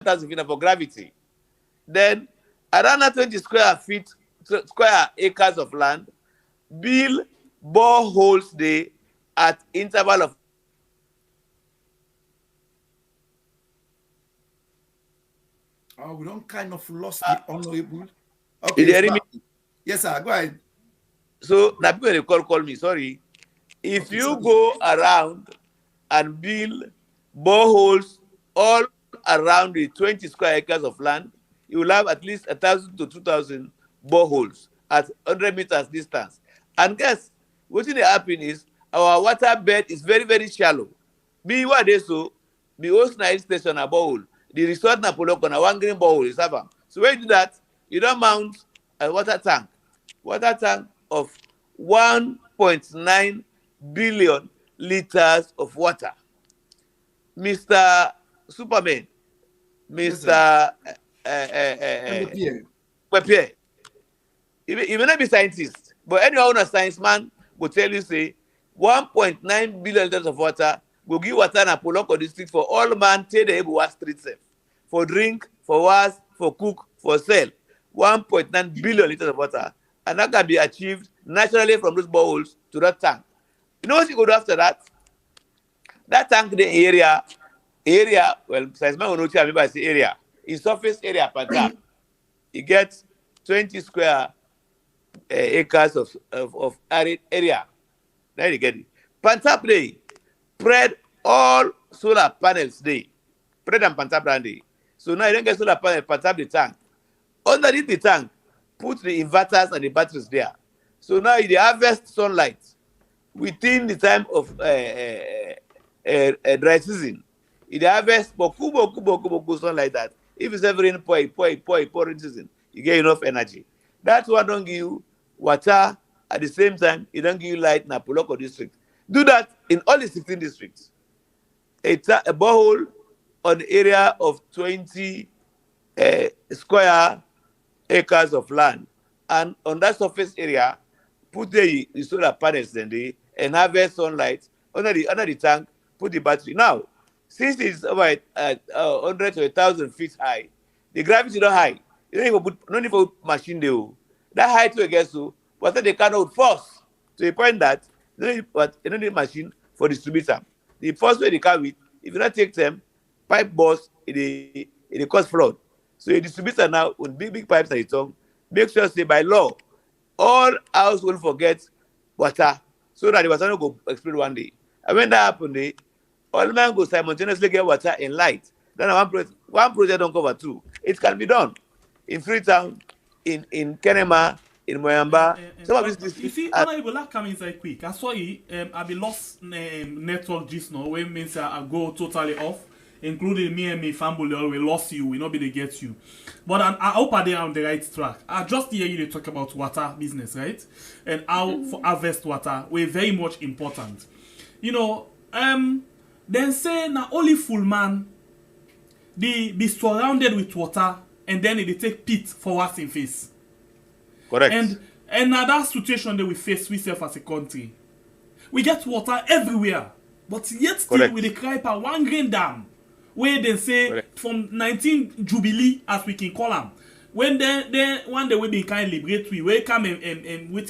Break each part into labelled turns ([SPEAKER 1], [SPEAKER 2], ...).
[SPEAKER 1] 1,000 feet for gravity. Then around 20 square acres of land, build boreholes there at interval of
[SPEAKER 2] we don't kind of lost the honorable. Okay.
[SPEAKER 1] Did you hear me?
[SPEAKER 2] Yes, sir. Go ahead.
[SPEAKER 1] So now people they call me, sorry. If you go around and build boreholes all around the 20 square acres of land, you will have at least 1,000 to 2,000 boreholes at 100 meters distance. And guess what will happen is our water bed is very, very shallow. Be what they so, be host night station a borehole. The resort na Poloko na one green borehole is have. So when you do that, you don't mount a water tank of 1.9 billion liters of water. Mr. Superman, Mr. Pierre. You may not be scientist, but anyone a science man will tell you say 1.9 billion liters of water will give water na Poloko district for all man till the able street safe. For drink, for wash, for cook, for sell. 1.9 billion liters of water. And that can be achieved naturally from those boreholes to that tank. You know what you go do after that? That tank, the area, well, size man will not tell me, but I say area. In surface area, Panta, you get 20 square acres of arid area. Now you get it. Panta play, spread all solar panels there. Spread and Panta brandy. So now you don't get solar panel, Panta the tank. Underneath the tank, put the inverters and the batteries there. So now you harvest sunlight within the time of dry season. You harvest for kubo sunlight that. If it's ever in pouring season, you get enough energy. That's what don't give you water at the same time. It don't give you light in Poloko district. Do that in all the 16 districts. A borehole on the area of 20 square acres of land, and on that surface area, put the solar panels then and harvest sunlight under the tank. Put the battery. Now, since it's about 100 to 1,000 feet high, the gravity not high. You don't even put machine there. That height to get so, but then they cannot force to the point that you don't need machine for distributor. The first way they come with, if you not take them, pipe burst, it cause flood. So a distributor now with big pipes at the tongue, make sure say by law, all households forget water so that the water will go explode one day. And when that happens, all man go simultaneously get water and light. Then one project don't cover two. It can be done in Freetown, in Kenema, in Moyamba. Some of these
[SPEAKER 3] you see, Honorable, that come inside quick. I saw it. I be lost network just now, which means I go totally off. Including me and my family, we lost you, we not be to get you. But I hope they are on the right track. I just hear you talk about water business, right? And how for harvest water, we're very much important. You know, then say now only full man, they be surrounded with water, and then they take pit for washing face.
[SPEAKER 1] Correct.
[SPEAKER 3] And now that situation that we face ourselves as a country, we get water everywhere, but yet still with the cry per one grain dam. Where they say from 19 Jubilee, as we can call them, when they one day we be kind liberatory, we come and we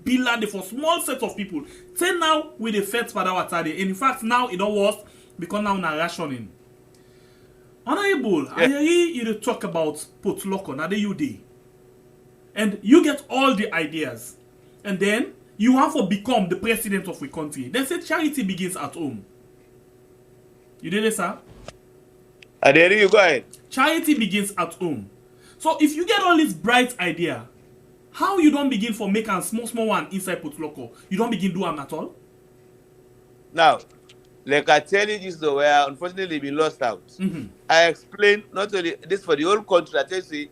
[SPEAKER 3] build land for small set of people. Say now with the feds for that water day. In fact, now it don't work because now we're rationing. Honorable, I hear you talk about Poloko, now you day. And you get all the ideas. And then you have to become the president of the country. Then say charity begins at home. You did it, sir?
[SPEAKER 1] And there you go ahead.
[SPEAKER 3] Charity begins at home. So if you get all this bright idea, how you don't begin for make a small one inside Poloko? You don't begin do them at all?
[SPEAKER 1] Now, like I tell you this though, where unfortunately been lost out. I explained not only this for the whole country. I tell you, see,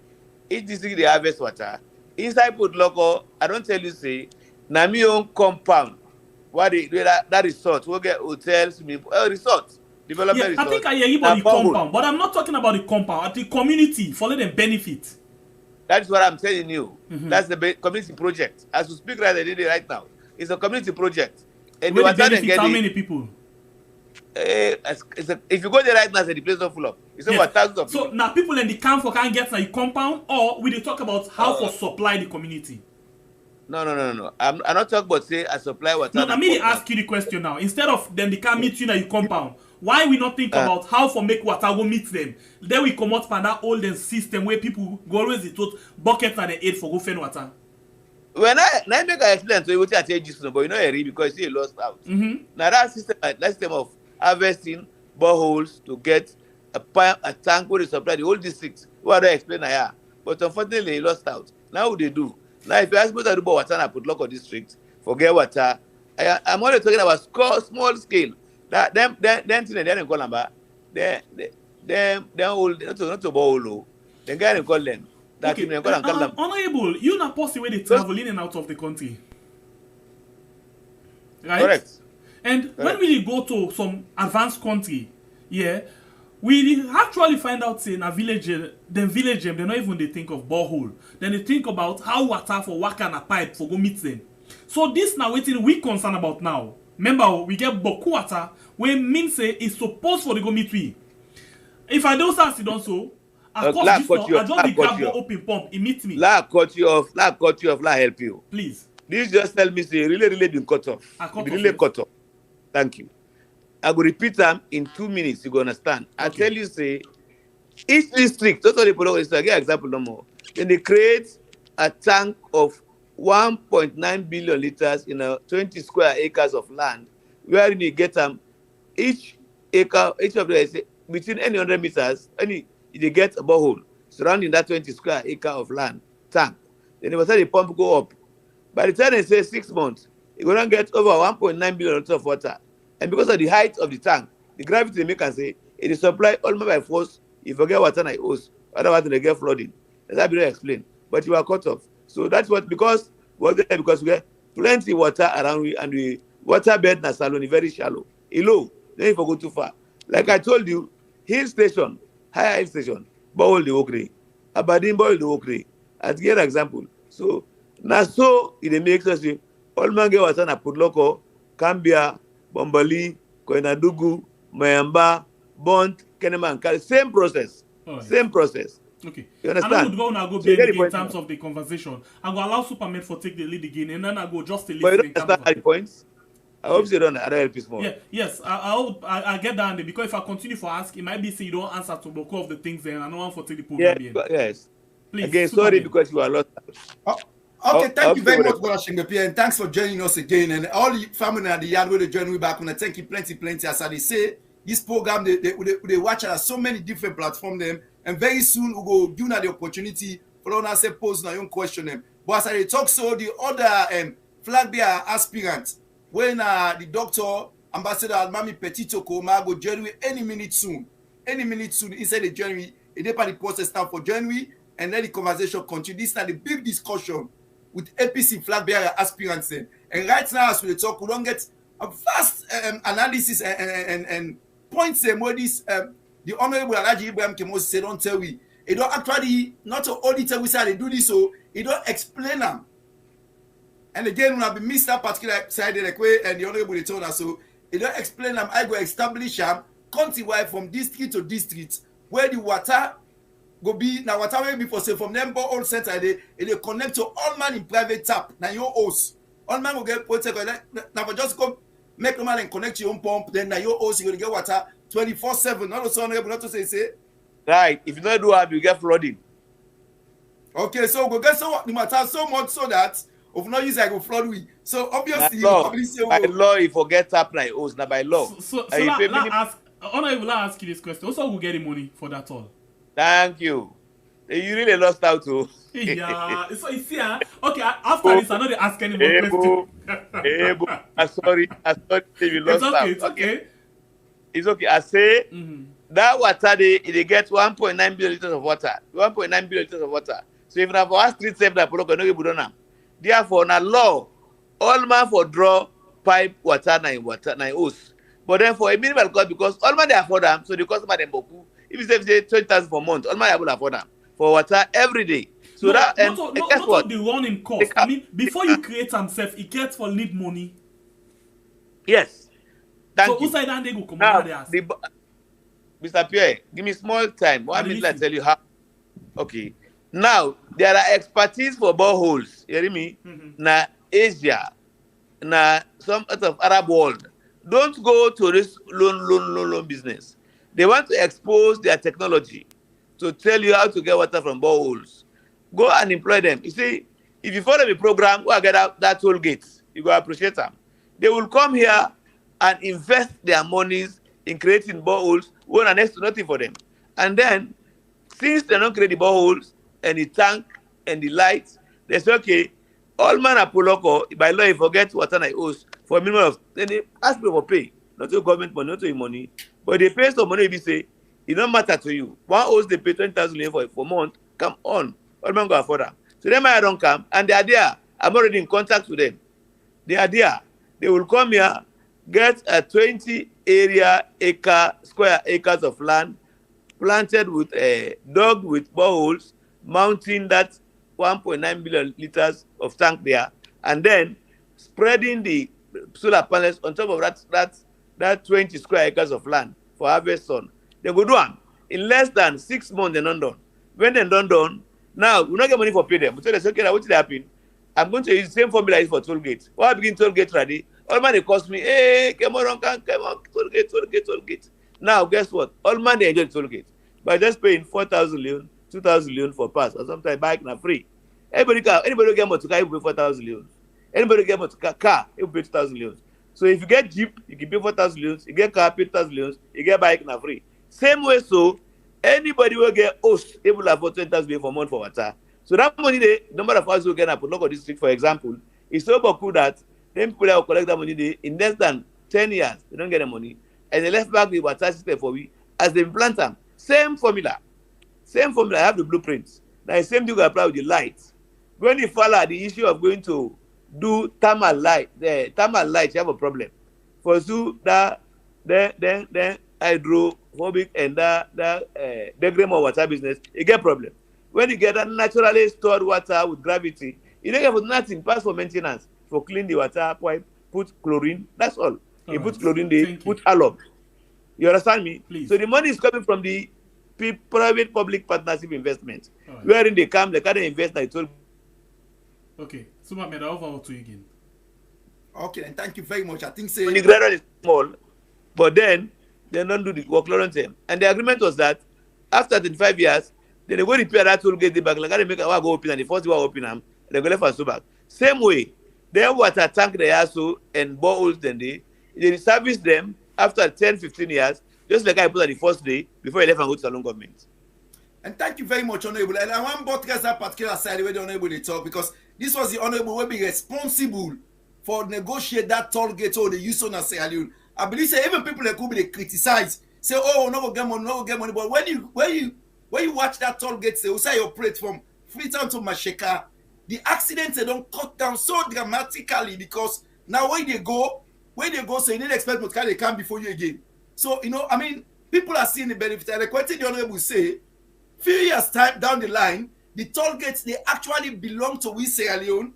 [SPEAKER 1] each district they harvest water. Inside Poloko, I don't tell you say, na me own compound. What that resort, we'll get hotels, resort. Development
[SPEAKER 3] I think I hear about the compound, but I'm not talking about the compound. At the community, for let them benefit.
[SPEAKER 1] That's what I'm telling you. That's the community project. As we speak right now, it's a community project. And
[SPEAKER 3] the benefit how many people?
[SPEAKER 1] If you go there right now, the place don't full up. It's about thousands of
[SPEAKER 3] people. So now people in the camp for can't get na compound, or we dey talk about how for supply the community.
[SPEAKER 1] No. I'm not talking about say I supply water.
[SPEAKER 3] No, I mean ask you the question now. Instead of them they can meet you na you compound. Why we not think about how for make water go meet them? Then we come out from that old system where people go always the tote bucket and the aid for go find water.
[SPEAKER 1] When I make I explain to you what I tell you, but you know I read because you lost out. Now that system of harvesting boreholes to get a tank where they supply the whole district. What I explain here, but unfortunately he lost out. Now what they do? Now if you ask me to do water and I put local district, forget water. I'm only talking about small scale. That them thing they don't call them back. Them old not to borehole. The guy they call them. That
[SPEAKER 3] okay.
[SPEAKER 1] They call them.
[SPEAKER 3] Honorable, you not possible where they travel in and out of the country. Right?
[SPEAKER 1] Correct.
[SPEAKER 3] And when we go to some advanced country, yeah, we actually find out say in a village, they not even they think of borehole. Then they think about how water for work and a pipe for go meet them. So this now waiting we concerned about now. Remember, we get boku water where means say it's supposed for the go meet we. If I don't start it also, of course this one, I just the grab go open pump, it meet me.
[SPEAKER 1] Cut you off, help you.
[SPEAKER 3] Please.
[SPEAKER 1] This just tell me say really been cut off. Cut off. Thank you. I will repeat them in 2 minutes. You go understand. Okay. I tell you, say each district, totally put I give example no more. Then they create a tank of 1.9 billion liters in a 20 square acres of land, where you get them each of them between any 100 meters, they get a borehole surrounding that 20 square acre of land tank. Then they say the pump go up. By the time they say 6 months, you're gonna get over 1.9 billion liters of water. And because of the height of the tank, the gravity they make can say it is supply almost by force. You forget water like hose, otherwise they get flooding. That's how I explain. But you are cut off. So that's what because we get plenty water around we and the water bed na salon is very shallow. Low, then you go too far. Like I told you, higher hill station, borehole the okre, Aberdeen borehole the okre. I'll give an example. So now so it makes us say all man get water na put loco, Cambia, Bombali, Koinadugu, Mayamba, Bond, Kenema, and Kali. Same process. Right. Same process.
[SPEAKER 3] Okay.
[SPEAKER 1] You understand?
[SPEAKER 3] And I would go now go in terms of the conversation. I go allow Superman for take the lead again, and then I go just to listen.
[SPEAKER 1] But you don't understand the points? I hope you don't. I don't help you more.
[SPEAKER 3] Yeah, yes, I get that, because if I continue for ask, it might be say you don't answer to both of the things there, and I don't want to take the program.
[SPEAKER 1] Yeah, yes.
[SPEAKER 3] Please.
[SPEAKER 1] Again, sorry because you are lost.
[SPEAKER 2] Okay, thank you very much, Brother Shingbepi, and thanks for joining us again. And all the family at the yard where they join me back, and I thank you plenty. As I say, this program they watch it at so many different platforms them, and very soon we go give you the opportunity for us to pose your own question them. But as I talk, so the other flag bearer aspirant, when the doctor Ambassador ALIMAMY.P Tokoma go join me any minute soon inside the January, it depends the process now for January, and then the conversation continue. This is the big discussion with APC flag bearer aspirants. And right now, as we talk, we don't get a vast analysis and points where this the Honorable ALHAJI Ibrahim Kemos say don't tell we. It don't actually not only tell we say they do this, so it don't explain them. And again, when I be missed that particular side like way, and the Honorable they told us so it don't explain them. I go establish them countrywide from district to district where the water go be now water will be for say from them all center they connect to all man in private tap now your host all man will get protect now just go make no man and connect your own pump then now your host you gonna get water 24/7 not also honorable not to say
[SPEAKER 1] right. If you don't do that you get flooding. Okay,
[SPEAKER 2] so we go get so the matter so much so that if not use I go flood we so obviously
[SPEAKER 1] you probably say by law you forget tap now host now by law
[SPEAKER 3] so honorable ask you this question also who get the money for that all.
[SPEAKER 1] Thank you. You really lost out too.
[SPEAKER 3] Yeah. So you see, okay. After this, I know they ask any more questions.
[SPEAKER 1] I'm sorry. You lost out.
[SPEAKER 3] It's okay.
[SPEAKER 1] It's okay. I say that water they get 1.9 billion liters of water. 1.9 billion liters of water. So if you have a street save that product, no you don't have. Therefore, now law, all man for draw pipe water na hose. But then for a minimal cost because all man they afford them, so the customer them boku. If you say 20,000 per month, all my able to afford them for water every day. So
[SPEAKER 3] no,
[SPEAKER 1] that
[SPEAKER 3] not the running cost. I mean, before you create himself, it gets for need money.
[SPEAKER 1] Yes.
[SPEAKER 3] Thank you. So who side and they go come out there?
[SPEAKER 1] Mr. Pierre, give me small time. 1 minute, I tell you how. Okay. Now, there are expertise for boreholes. You hear me? Na Asia, na some part of Arab world. Don't go to this loan business. They want to expose their technology to tell you how to get water from boreholes. Go and employ them. You see, if you follow the program, go and get that toll gate. You go appreciate them. They will come here and invest their monies in creating boreholes when are next to nothing for them. And then, since they don't create the boreholes and the tank and the lights, they say, okay, all man at Poloko, by law, you forget what I owe for a minimum of, then they ask people for pay, not to government money, not to your money, but they pay some money, if you say, it don't matter to you. One owes they pay 20,000 for a month, come on, all man go afford them. So them I don't come, and they are there. I'm already in contact with them. They are there. They will come here, get a 20 square acres of land, planted with dug with boreholes, mounting that 1.9 billion liters of tank there, and then spreading the solar panels on top of that 20 square acres of land for harvest on. They go do them in less than 6 months. They're not done. When they're done, now we not get money for pay them. So they say, okay, now what will happen? I'm going to use the same formula for toll gate. Why begin toll gate ready? All man, it cost me, hey, come on, toll gate. Now, guess what? All man, they enjoy the toll gate. By just paying 4,000 leon, 2,000 leon for pass, or sometimes bike now free. Anybody get more to car, you pay 4,000 leon. Anybody get more to car, you pay 2,000 leon. So if you get Jeep, you can pay 4,000 leon. You get car, pay 2,000 leon. You get bike now free. Same way, so anybody will get host, able to afford 20,000 leon for month for water. So that money, the number of houses who get up local district, for example, is so cool that them people that will collect that money in less than 10 years, they don't get the money, and they left back the water system for we as they implant them. Same formula. I have the blueprints. Now the same thing will apply with the lights. When you follow the issue of going to do thermal light, you have a problem. For so that the hydrophobic and the diagram of water business, you get problem. When you get that naturally stored water with gravity, you don't get nothing, pass for maintenance, for clean the water pipe, put chlorine, that's all. You put chlorine there, put alum. You understand me?
[SPEAKER 3] Please.
[SPEAKER 1] So the money is coming from the private-public partnership investment. Right. Wherein they can't invest, I told.
[SPEAKER 3] Okay, so my man, over to you again.
[SPEAKER 2] Okay, and thank you very much. I think
[SPEAKER 1] the graduate is small, but then they don't do the workload on them. And the agreement was that after 25 years, then they go repair that tool, get the back, like they make a go open, and the first one open them, they go left and so back. Same way, they water tank they also and boreholes then they service them after 10-15 years, just like I put on the first day before I left and go to Salon government.
[SPEAKER 2] And thank you very much, Honorable. And I want to podcast that particular side where the Honorable they talk, because this was the Honorable will be responsible for negotiate that toll gate or the use on Sierra Leone. I believe say even people that could be criticize, say, oh, no get money. But when you watch that toll gate, they will say you operate from Freetown to Masheka, the accidents they don't cut down so dramatically because now where they go, so you need to expect what they come before you again. So, I mean, people are seeing the benefit. And the question the Honorable say, few years time down the line, the toll gates, they actually belong to Sierra Leone,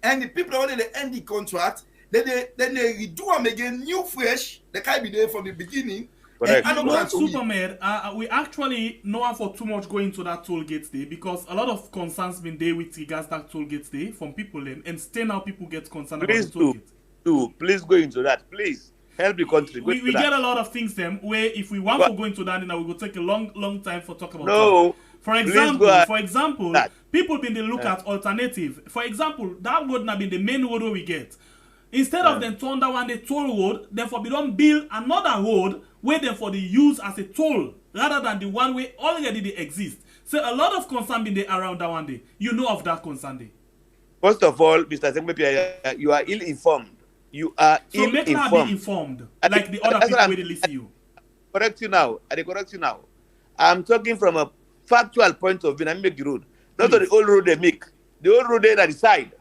[SPEAKER 2] and the people already end the contract, then they redo them again, new fresh, they can't be there from the beginning.
[SPEAKER 3] And about Superman, we actually know for too much going to that toll gate day because a lot of concerns been there with regards that toll gate day from people and still now people get concerned about the toll gate.
[SPEAKER 1] Please go into that. Please help the country.
[SPEAKER 3] We get a lot of things them where if we want to go into that, then we will take a long time for talk about.
[SPEAKER 1] No.
[SPEAKER 3] That. For example, people been they look at alternative. For example, that road not be the main road we get. Instead of them turn that one the toll road, therefore we don't build another road where them for the use as a toll rather than the one way already they exist. So a lot of concern been there around that one day. You know of that concern day.
[SPEAKER 1] First of all, Mr. ALHAJI, you are ill-informed. You are
[SPEAKER 3] so make her be informed, like the other people where they listen to you.
[SPEAKER 1] I correct you now. I'm talking from a factual point of view. I make the road. Not the old road they make. The old road there at the side.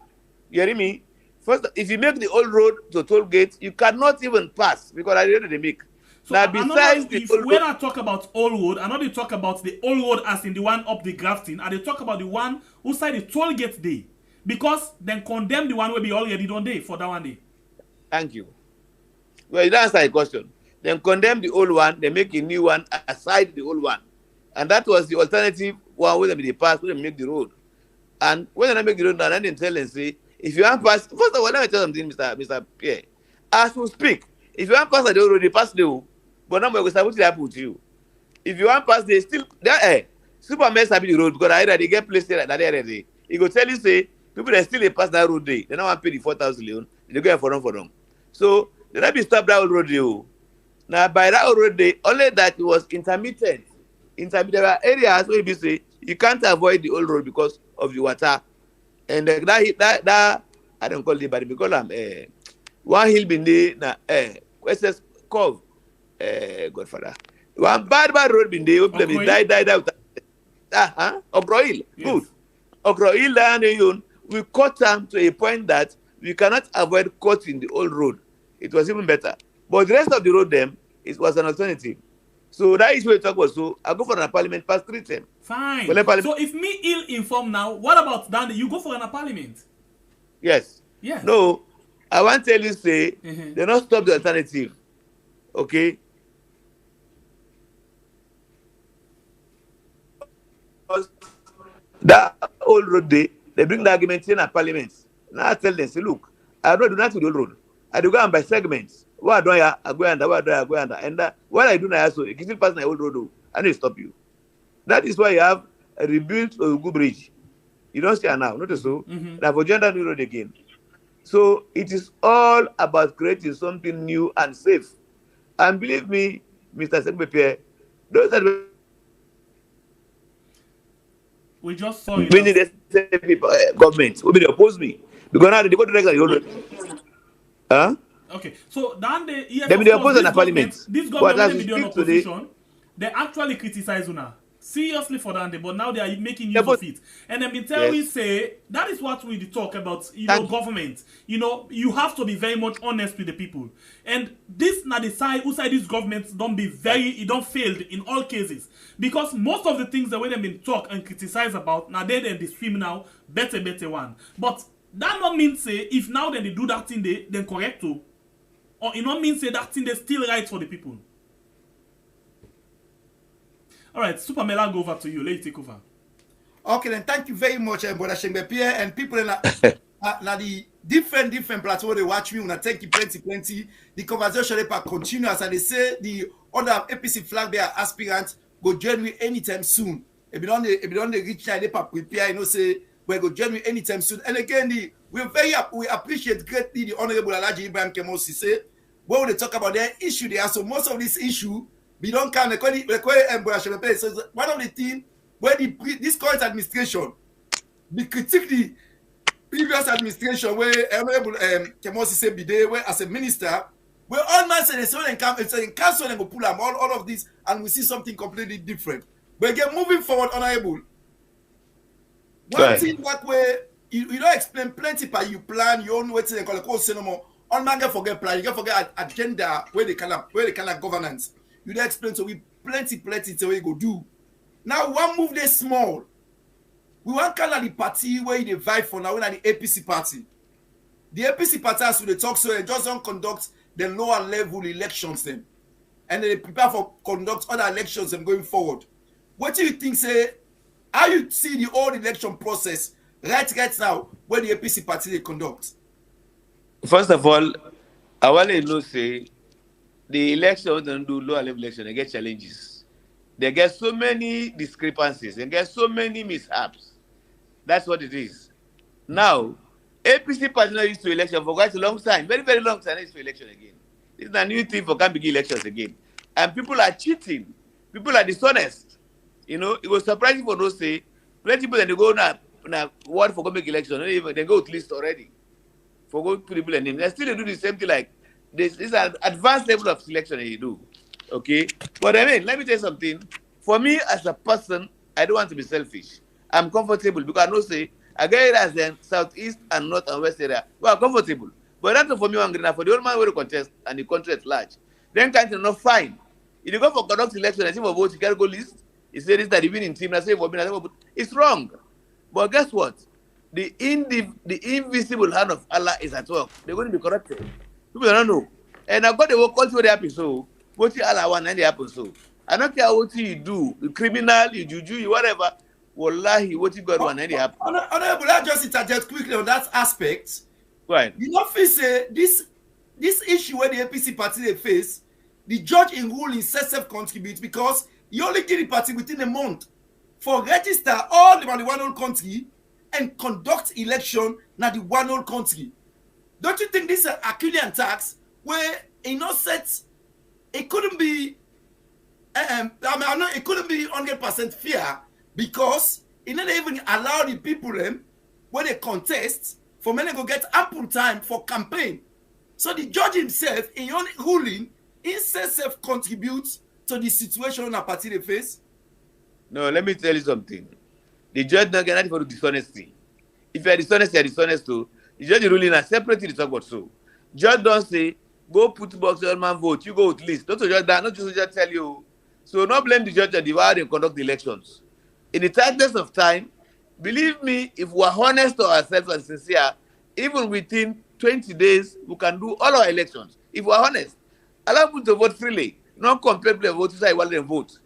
[SPEAKER 1] You hear me? First, if you make the old road to toll gate, you cannot even pass because I already they make.
[SPEAKER 3] So
[SPEAKER 1] now, besides
[SPEAKER 3] the old road, when I talk about old road, I know they talk about the old road as in the one up the grafting, and they talk about the one who side the toll gate day. Because then condemn the one where be already done day for that one day.
[SPEAKER 1] Thank you. Well, you don't answer the question. then condemn the old one, they make a new one aside the old one. And that was the alternative one where they pass, where they make the road. And when they make the road now, then they tell them, say, if you want pass, first of all, let me tell something, Mr. Pierre. As we speak, if you want pass the road, they pass the road. But now we're going to start what happen with you. If you want pass, they still, Superman sabi the road because either they get placed there that area. He go tell you, say, people that still pass that road day, they don't want to pay the 4,000 leon, they go for them. So, they don't be stop that road day. Now, by that road day, only that it was intermittent. There are areas where you say, you can't avoid the old road because of the water. And that I don't call it, but because I'm one hill been there, SS Cove, Godfather. One bad road been there, die out. Okro Hill, good. Okro Hill, we cut them to a point that we cannot avoid cutting the old road. It was even better. But the rest of the road, it was an alternative. So that is what we talk about. So I go for an parliament past 3 terms.
[SPEAKER 3] Fine. So if me ill-informed now, what about Dan? You go for an parliament?
[SPEAKER 1] Yes.
[SPEAKER 3] Yeah.
[SPEAKER 1] No, I want to tell you, say, they not stop the alternative. Okay? That old road day, they bring the argument in a parliament. Now I tell them, say, look, I don't do that with the old road. I do go on by segments. What do I go under? What do I go under? And what I do now, so it still pass my old road. I need to stop you. That is why you have a rebuilt Ogu Bridge. You don't see it now, not so. Now for gender new road again. So it is all about creating something new and safe. And believe me, Mr. Sekbepe, those are
[SPEAKER 3] we just saw you.
[SPEAKER 1] Many people, government will be oppose me because now they go to regular. Huh?
[SPEAKER 3] Okay, so then
[SPEAKER 1] they oppose the parliament.
[SPEAKER 3] This government will be on opposition. They actually criticize Una seriously for that, but now they are making use of it. And then been telling say that is what we talk about. Government. You have to be very much honest with the people. And this now the side who side these governments don't failed in all cases. Because most of the things that when they've been talk and criticize about, now they stream now better one. But that not mean say if now then they do that thing they then correct too. Or it not mean say that thing they still right for the people. Alright, Superman, I'll go over to you. Let you take over.
[SPEAKER 2] Okay, then thank you very much, Brother Sekbepe, and people in the different platforms they watch me, and thank you plenty. The conversation will continue as they say the other APC flag bearer aspirants go join me anytime soon. If you don't reach time, they prepare, say we go join me anytime soon. And again, we appreciate greatly the Honorable ALHAJI Ibrahim Kemosi say when they talk about their issue there. So most of this issue we don't count so one of the things where this current administration we critique the previous administration where Honorable Kemosi say be there where as a minister where all man say they cancel and go pull them all of this and we see something completely different. But again, moving forward, Honorable, one thing that way you don't explain plenty by you plan your own way to call it no more. All man can forget plan, you can forget agenda where they can governance. You don't explain so we plenty to where you go do. Now one move they small. We want kind of the party where they vibe for now, when the APC party. The APC party has to talk so they just don't conduct the lower level elections then. And they prepare for conduct other elections and going forward. What do you think, say, how you see the whole election process right now where the APC party they conduct?
[SPEAKER 1] First of all, I want to say the election don't do lower level election, they get challenges. They get so many discrepancies, they get so many mishaps. That's what it is. Now, APC party not used to election for quite a long time, very, very long time, used to election again. This is a new thing for can begin elections again. And people are cheating. People are dishonest. It was surprising for those say, plenty people that they go now word for go make election, they go to list already. For go put people in name. They still do the same thing like this is an advanced level of selection that you do. Okay? But let me tell you something. For me as a person, I don't want to be selfish. I'm comfortable because I know say I get it as in southeast and north and west area. Well, comfortable. But that's for me one for the old man will contest and the country at large. Then kind of not fine. If you go for conduct election and see for vote, you can't go list. You say this that the winning team, I say for me, it's wrong. But guess what? The invisible hand of Allah is at work. They're going to be corrupted. People don't know. And I've got the work also very happy. So what you all want and happen so. I don't care what you do, you criminal, you juju, you whatever. Wallahi, what you got one and happen.
[SPEAKER 2] Honorable, I just interject quickly on that aspect.
[SPEAKER 1] Right.
[SPEAKER 2] You know, say this issue where the APC party they face, the judge in ruling self contribute because he only give the party within a month for register all the one whole country and conduct election na the one whole country. Don't you think this is an Achillean tax where set it couldn't be it couldn't be 100% fair because it not even allow the people when they contest for many go get ample time for campaign. So the judge himself in your ruling self contributes to the situation a party they face.
[SPEAKER 1] No, let me tell you something. The judge not get for dishonesty. If you are dishonest, you are dishonest too. The judge ruling and separately talk about so. Judge don't say go put box your man vote. You go with list. Not to judge that. Not just judge tell you. So not blame the judge and the way they conduct the elections. In the tightness of time, believe me, if we are honest to ourselves and sincere, even within 20 days, we can do all our elections. If we are honest, allow people to vote freely. Not complain to vote who while they vote.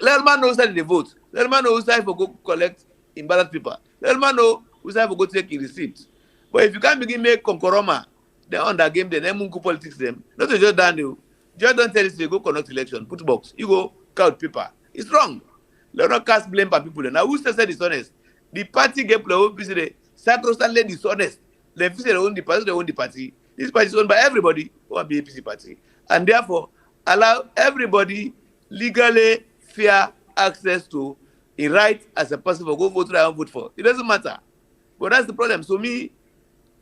[SPEAKER 1] Let man know who side they vote. Let man know who side for go collect in ballot paper. Let man know who side for go take a receipt. But if you can't begin make KOROMA, then on that game, then mungu politics them. Not to just down you. Just don't tell us to go conduct election, put box. You go count paper. It's wrong. Let not cast blame by people. Now who said dishonest? The party get play sacrosanct dishonest. They own the party, they own the party. This party is owned by everybody who are the APC party. And therefore, allow everybody legally fair access to a right as a person for go vote that I want vote for. It doesn't matter. But that's the problem. So me,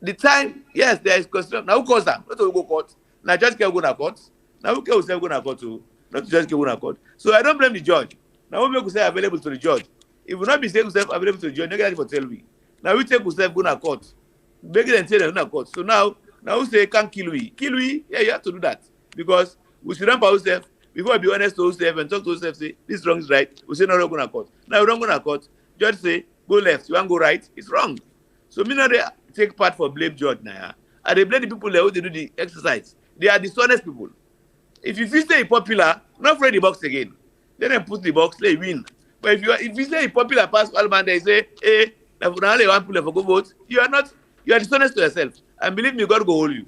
[SPEAKER 1] the time, yes, there is question. Now who calls them? Not to go court. Now judge can go to court. Now who can say go to court too? Not to judge can go to court. So I don't blame the judge. Now we make say available to the judge. If we not be saying available to the judge, no get for tell me. Now we take yourself go to court. Make it and say they're not court. So now we say can't kill we. Kill we, yeah, you have to do that. Because we should run by ourselves before we be honest to ourselves and talk to ourselves, say this wrong is right. We say no, we're going to court. Now we don't go to court. Judge say go left, you want to go right, it's wrong. So me not they take part for blame judge now. And they blame the people there who they do the exercise. They are dishonest people. If you feel say popular, not afraid the box again. Then they put the box, they win. But if you say popular pass all man, they say, hey, now only one people for go vote. You are dishonest to yourself. And believe me, God go hold you.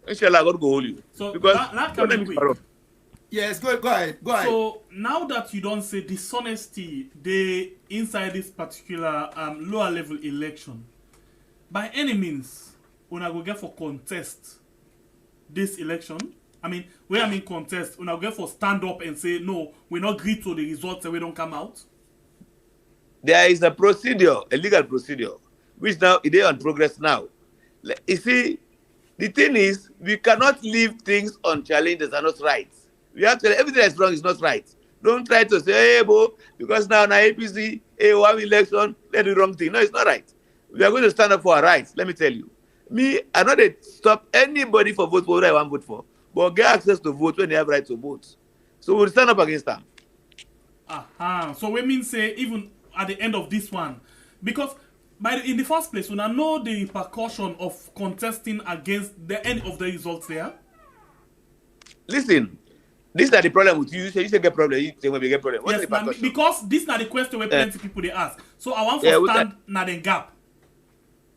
[SPEAKER 1] Inshallah, God go hold you.
[SPEAKER 3] So
[SPEAKER 1] because
[SPEAKER 3] that can be quick.
[SPEAKER 2] Yes, go ahead.
[SPEAKER 3] So now that you don't say dishonesty, they inside this particular lower level election, by any means, una go get for contest this election. I mean, when I mean contest, una go get for stand up and say no, we not agree to the results and we don't come out.
[SPEAKER 1] There is a procedure, a legal procedure, which now it is on progress now. You see, the thing is, we cannot leave things unchallenged that are not right. We have to tell everything that's wrong is not right. Don't try to say, hey, bo, because now APC, one election, let's do the wrong thing. No, it's not right. We are going to stand up for our rights, let me tell you. Me, I know they stop anybody for vote for what I want to vote for, but get access to vote when they have right to vote. So we'll stand up against them.
[SPEAKER 3] So we mean say, even at the end of this one, because in the first place, when I know the repercussion of contesting against the end of the results there.
[SPEAKER 1] Listen, this is the problem with you. You say get problem. You say we get problem. What's
[SPEAKER 3] yes,
[SPEAKER 1] the repercussion?
[SPEAKER 3] Because this is not the question where plenty people they ask. So I want to stand na the gap.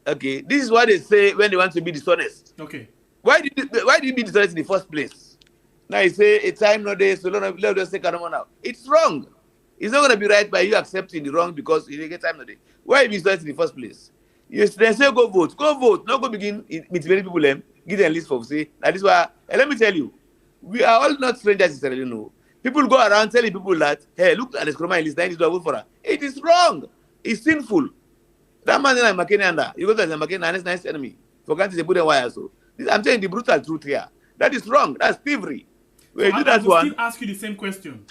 [SPEAKER 1] Okay, this is what they say when they want to be dishonest.
[SPEAKER 3] Okay.
[SPEAKER 1] Why did you be dishonest in the first place? Now you say a time no day, so let us take KOROMA now. It's wrong. It's not going to be right by you accepting the wrong because you didn't get time no day. Why you be dishonest in the first place? You say go vote. Go vote. Not go begin with many people them. Give them a list for say. That is why. And let me tell you, we are all not strangers in Sierra Leone. People go around telling people that, hey, look at the KOROMA list. I need to vote for her. It is wrong. It's sinful. That man is like McKinney. You go to the McKinney, nice enemy. For granted, they put a wire. So I'm telling the brutal truth here. That is wrong. That's thievery.
[SPEAKER 3] So I will still ask you the same question.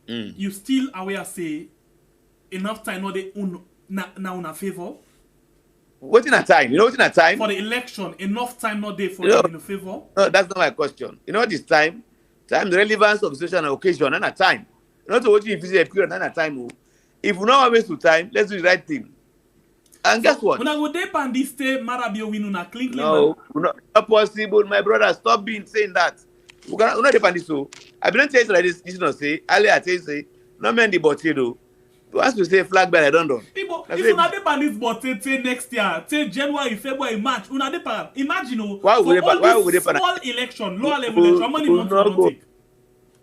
[SPEAKER 3] You still aware say enough time no they now una favor?
[SPEAKER 1] What in a time? You know what in a time?
[SPEAKER 3] For the election, enough time not there for you in favor?
[SPEAKER 1] No, that's not my question. You know what is time? Time, the relevance of situation and occasion, and a time. Not to watch if it's a period and a time. If we not waste to time, let's do the right thing. And guess what?
[SPEAKER 3] When I go there and this day, Marabio win una clean.
[SPEAKER 1] No, not possible. My brother, stop saying that. We not depend this so. I don't tell you like this. This is not say. Earlier I tell you say. No man the body though. Once you say flag bearer, I don't know.
[SPEAKER 3] If una depend this body till next year, till January, February, March, una depend. Imagine
[SPEAKER 1] why would they
[SPEAKER 3] small election, lower level election, how many months will take?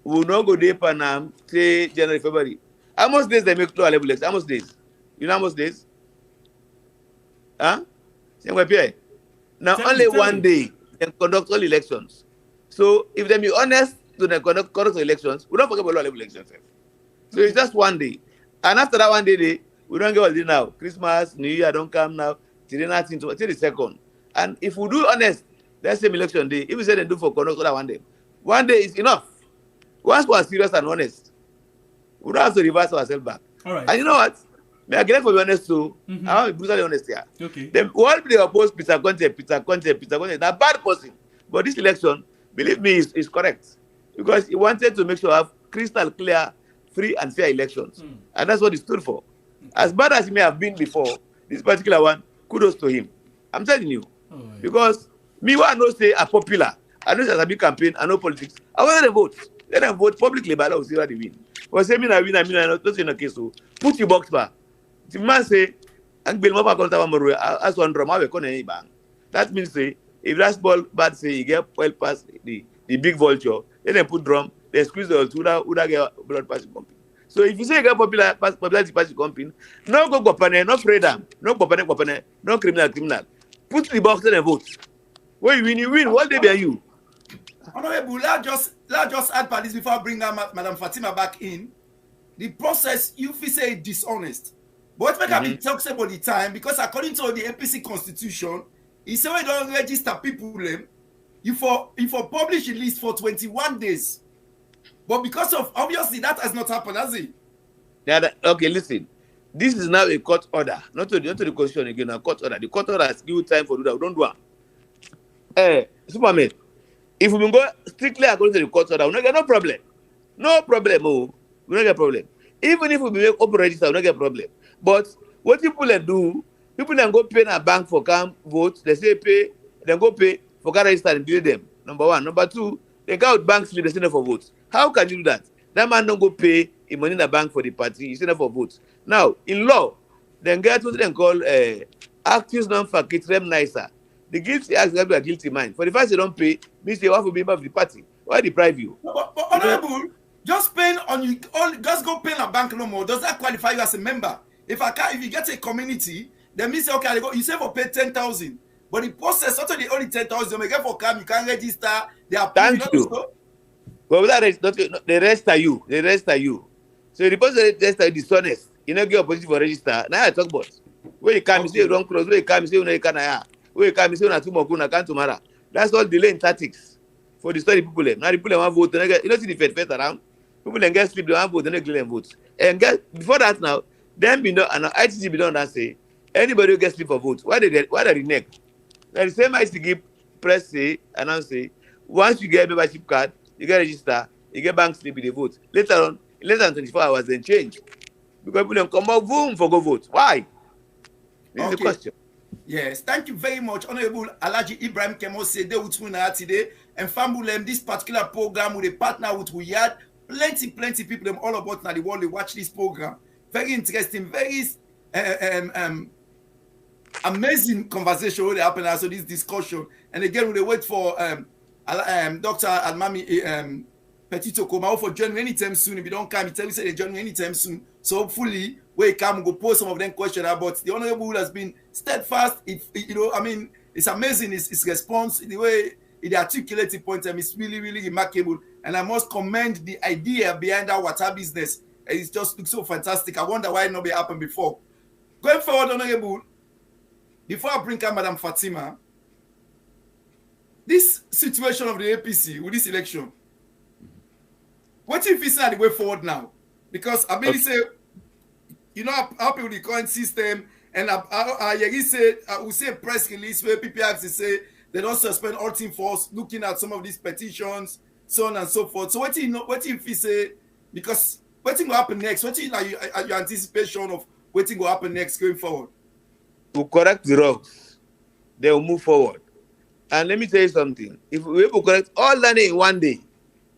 [SPEAKER 1] We will not go depend till January, February. How much days they make lower level election? How much days? You know how much days? Huh? Now only one day they conduct all elections. So if they be honest to the conduct elections, we don't forget about lower level elections. So it's just one day. And after that one day, we don't get all this now. Christmas, New Year don't come now. Till the 19th, till the 2nd. And if we do honest, that's the election day. If we say they do for conduct that one day is enough. Once we are serious and honest, we don't have to reverse ourselves back.
[SPEAKER 3] All right.
[SPEAKER 1] And you know what? May I get for be honest too? I want to be brutally honest here.
[SPEAKER 3] Okay.
[SPEAKER 1] Then all they oppose Peter Conte, a bad person. But this election, believe me, is correct. Because he wanted to make sure we have crystal clear, free and fair elections. And that's what he stood for. As bad as he may have been before, this particular one, kudos to him. I'm telling you.
[SPEAKER 3] Oh, yeah.
[SPEAKER 1] Because me, what I know say are popular. I know there's a big campaign, I know politics. I want them to vote. Let them vote publicly, but I will see what they win. But say me, I win, not in a case. So put your box back. The man say, that means say, if that ball bad say, you get well past the big vulture, then they put drum, they squeeze the Uda get blood passing company. So if you say you get popularity passing company, no go gopane, no freedom, no gopane, no criminal. Put the box and vote. When you win, what they be you?
[SPEAKER 2] Honorable, let's just add for this before I bring Madam Fatima back in. The process, you feel say dishonest. But what make me talk about the time, because according to the APC constitution, he said we don't register people, you for publish a list for 21 days. But because of, obviously, that has not happened, has it?
[SPEAKER 1] Yeah, okay, listen. This is now a court order. Not to the constitution again, a court order. The court order has given time for that. Don't do it. Superman, if we go strictly according to the court order, we don't get no problem. No problem, we don't get problem. Even if we make open register, we don't get problem. But what people do, people then go pay in a bank for come vote. They say pay, then go pay for come register and bill them. Number one. Number two, they go out banks they send for votes. How can you do that? That man don't go pay the money in the bank for the party, he send for votes. Now, in law, then get what they call actus non facit rem nicer. The guilty acts have a guilty mind. For the fact they don't pay, means they have to be member of the party. Why deprive you?
[SPEAKER 2] But honorable, just paying on you, just go pay in a bank no more. Does that qualify you as a member? If you get a community, then me say okay, I go. You say for pay 10,000, but the process not only 10,000. You may get for come, you can register. They are
[SPEAKER 1] thank you. But without the rest are you. The rest are you. So the person that is dishonest, you know, get opportunity for register. Now I talk about where you come, you say you don't close. Where you come, you say you can. Where you come, you say you tomorrow can tomorrow. That's all delay in tactics for the story people. Now the people want vote. You don't see the fed around. People then get sleep. They want vote. They don't vote. And get before that now. Then be done, and ITC be done that say anybody who gets sleep for vote, why they renege? Now the same ITC press say announce say once you get a membership card, you get register, you get bank slip, they vote. Later on, in less than 24 hours, then change. Because people don't come out boom for go vote. Why? This is the question.
[SPEAKER 2] Yes, thank you very much, Honorable Alhaji Ibrahim Kemo Sede Utmuna today. And Fambulem, this particular program with a partner with Wiyad. Plenty people them all about now the world they watch this program. Very interesting, very amazing conversation will happen after this discussion. And again, we wait for Dr. ALIMAMY Petito Koma for joining anytime soon. If you don't come, he tell me say they join me anytime soon. So hopefully, we come go pose some of them questions. But the Honorable has been steadfast. It's amazing his response, the way he articulates the point, and it's really remarkable. And I must commend the idea behind that water business. It just looks so fantastic. I wonder why it not be happened before. Going forward, Honorable, before I bring up Madam Fatima, this situation of the APC with this election, what if it's not the way forward now? Because I really say, you know, how people the current system, and I will say press release where people actually say they don't suspend all team force looking at some of these petitions, so on and so forth. So what if he say, because what will happen next? What is your anticipation of what will happen next going forward?
[SPEAKER 1] To correct the wrongs, they will move forward. And let me tell you something. If we able to correct all that in one day,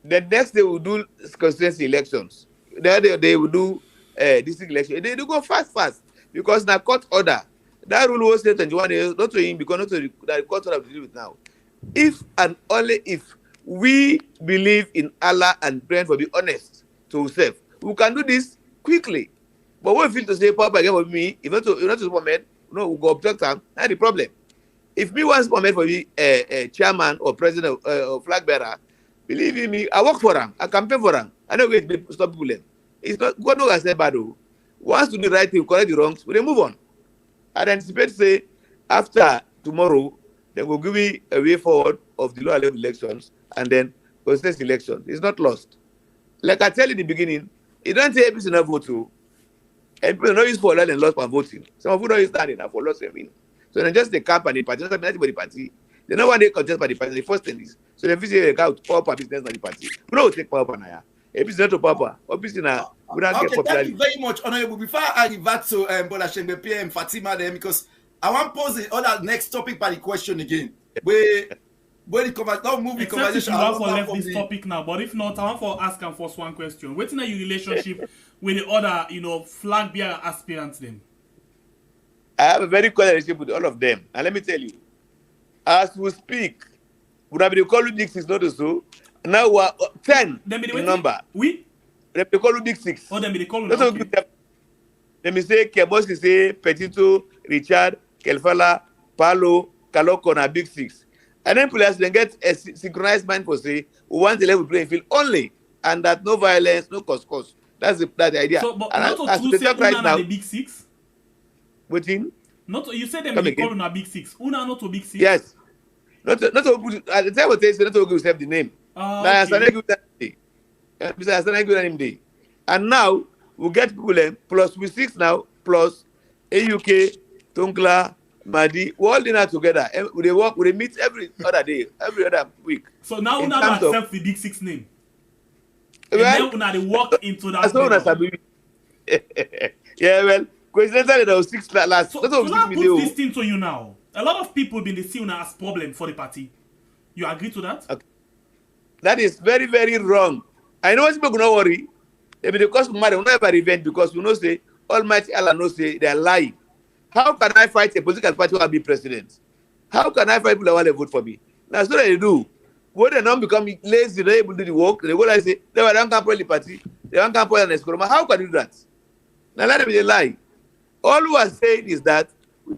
[SPEAKER 1] the next day we'll do constituency elections. The other day we'll do district election. They do go fast because now court order. That rule was set 21 days, not to him because not to the court order to deal with now. If and only if we believe in Allah and pray for be honest to ourselves, we can do this quickly. But we feel to say, Papa, again with me, if not to supplement, no, we go object them. That's the problem. If me wants supplement for be chairman or president or flag bearer, believe in me, I work for them, I campaign for them. I don't get to stop people. It's not God knows I said bad. Once to do the right thing, correct the wrongs, we move on. I anticipate say after tomorrow, they will give me a way forward of the lower level elections and then constituency elections. It's not lost. Like I tell you in the beginning, it don't say APC not vote to. And people don't use for and lost by voting. Some of you don't use that enough for lost. So then just the camp and the party, just anybody party. They know when they contest by the party, the first thing is. So they say they out power business by the party. We don't take power now. APC not to power. Obviously now we don't get popularity.
[SPEAKER 2] Thank you very much, Honorable. Before I revert to Brother Shengbe-P and Fatima then, because I want to pose the other next topic by the question again. Where the conversation.
[SPEAKER 3] I want to left this topic now, but if not, I want to ask and first one question. What's in your relationship with the other, flag bearer aspirants then?
[SPEAKER 1] I have a very close relationship with all of them. And let me tell you, as we speak, would have been called Dick 6 not so. Now we're 10 in number.
[SPEAKER 3] We?
[SPEAKER 1] They call Dick 6.
[SPEAKER 3] Oh, then they call
[SPEAKER 1] Let me say, Kebos say Petito, Richard, Kelfala, Palo, Kaloko, and Big 6. And then players then get a synchronized mind for say, we want the level playing field only, and that no violence, no cause. That's the idea.
[SPEAKER 3] So, but
[SPEAKER 1] and
[SPEAKER 3] not to say right now, the Big 6?
[SPEAKER 1] Waiting?
[SPEAKER 3] Not you said them they call on a Big 6. Una not to Big 6?
[SPEAKER 1] Yes. Not to put, at the time of say, not to give yourself the name. Now, okay. And now, we get people plus with 6 now, plus AUK, Tonkla, Madi, we all dinner together. They work, they meet every other day, every other week.
[SPEAKER 3] So now we not accept the Big 6 name. And then they walk into that.
[SPEAKER 1] Yeah, well, coincidentally there was 6 last.
[SPEAKER 3] So now put this thing to you now. A lot of people been see una as problem for the party. You agree to that?
[SPEAKER 1] Okay. That is very, very wrong. I know people don't worry. If the cost of money will never event because we know say Almighty Allah knows say they are lying. How can I fight a political party who will be president? How can I fight people that want to vote for me? Now, that's what they do. When they don't become lazy, they're able to do the work, they go like say, they were don't campaign the party, they don't campaign the KOROMA. How can you do that? Now, let them be a lie. All we are saying is that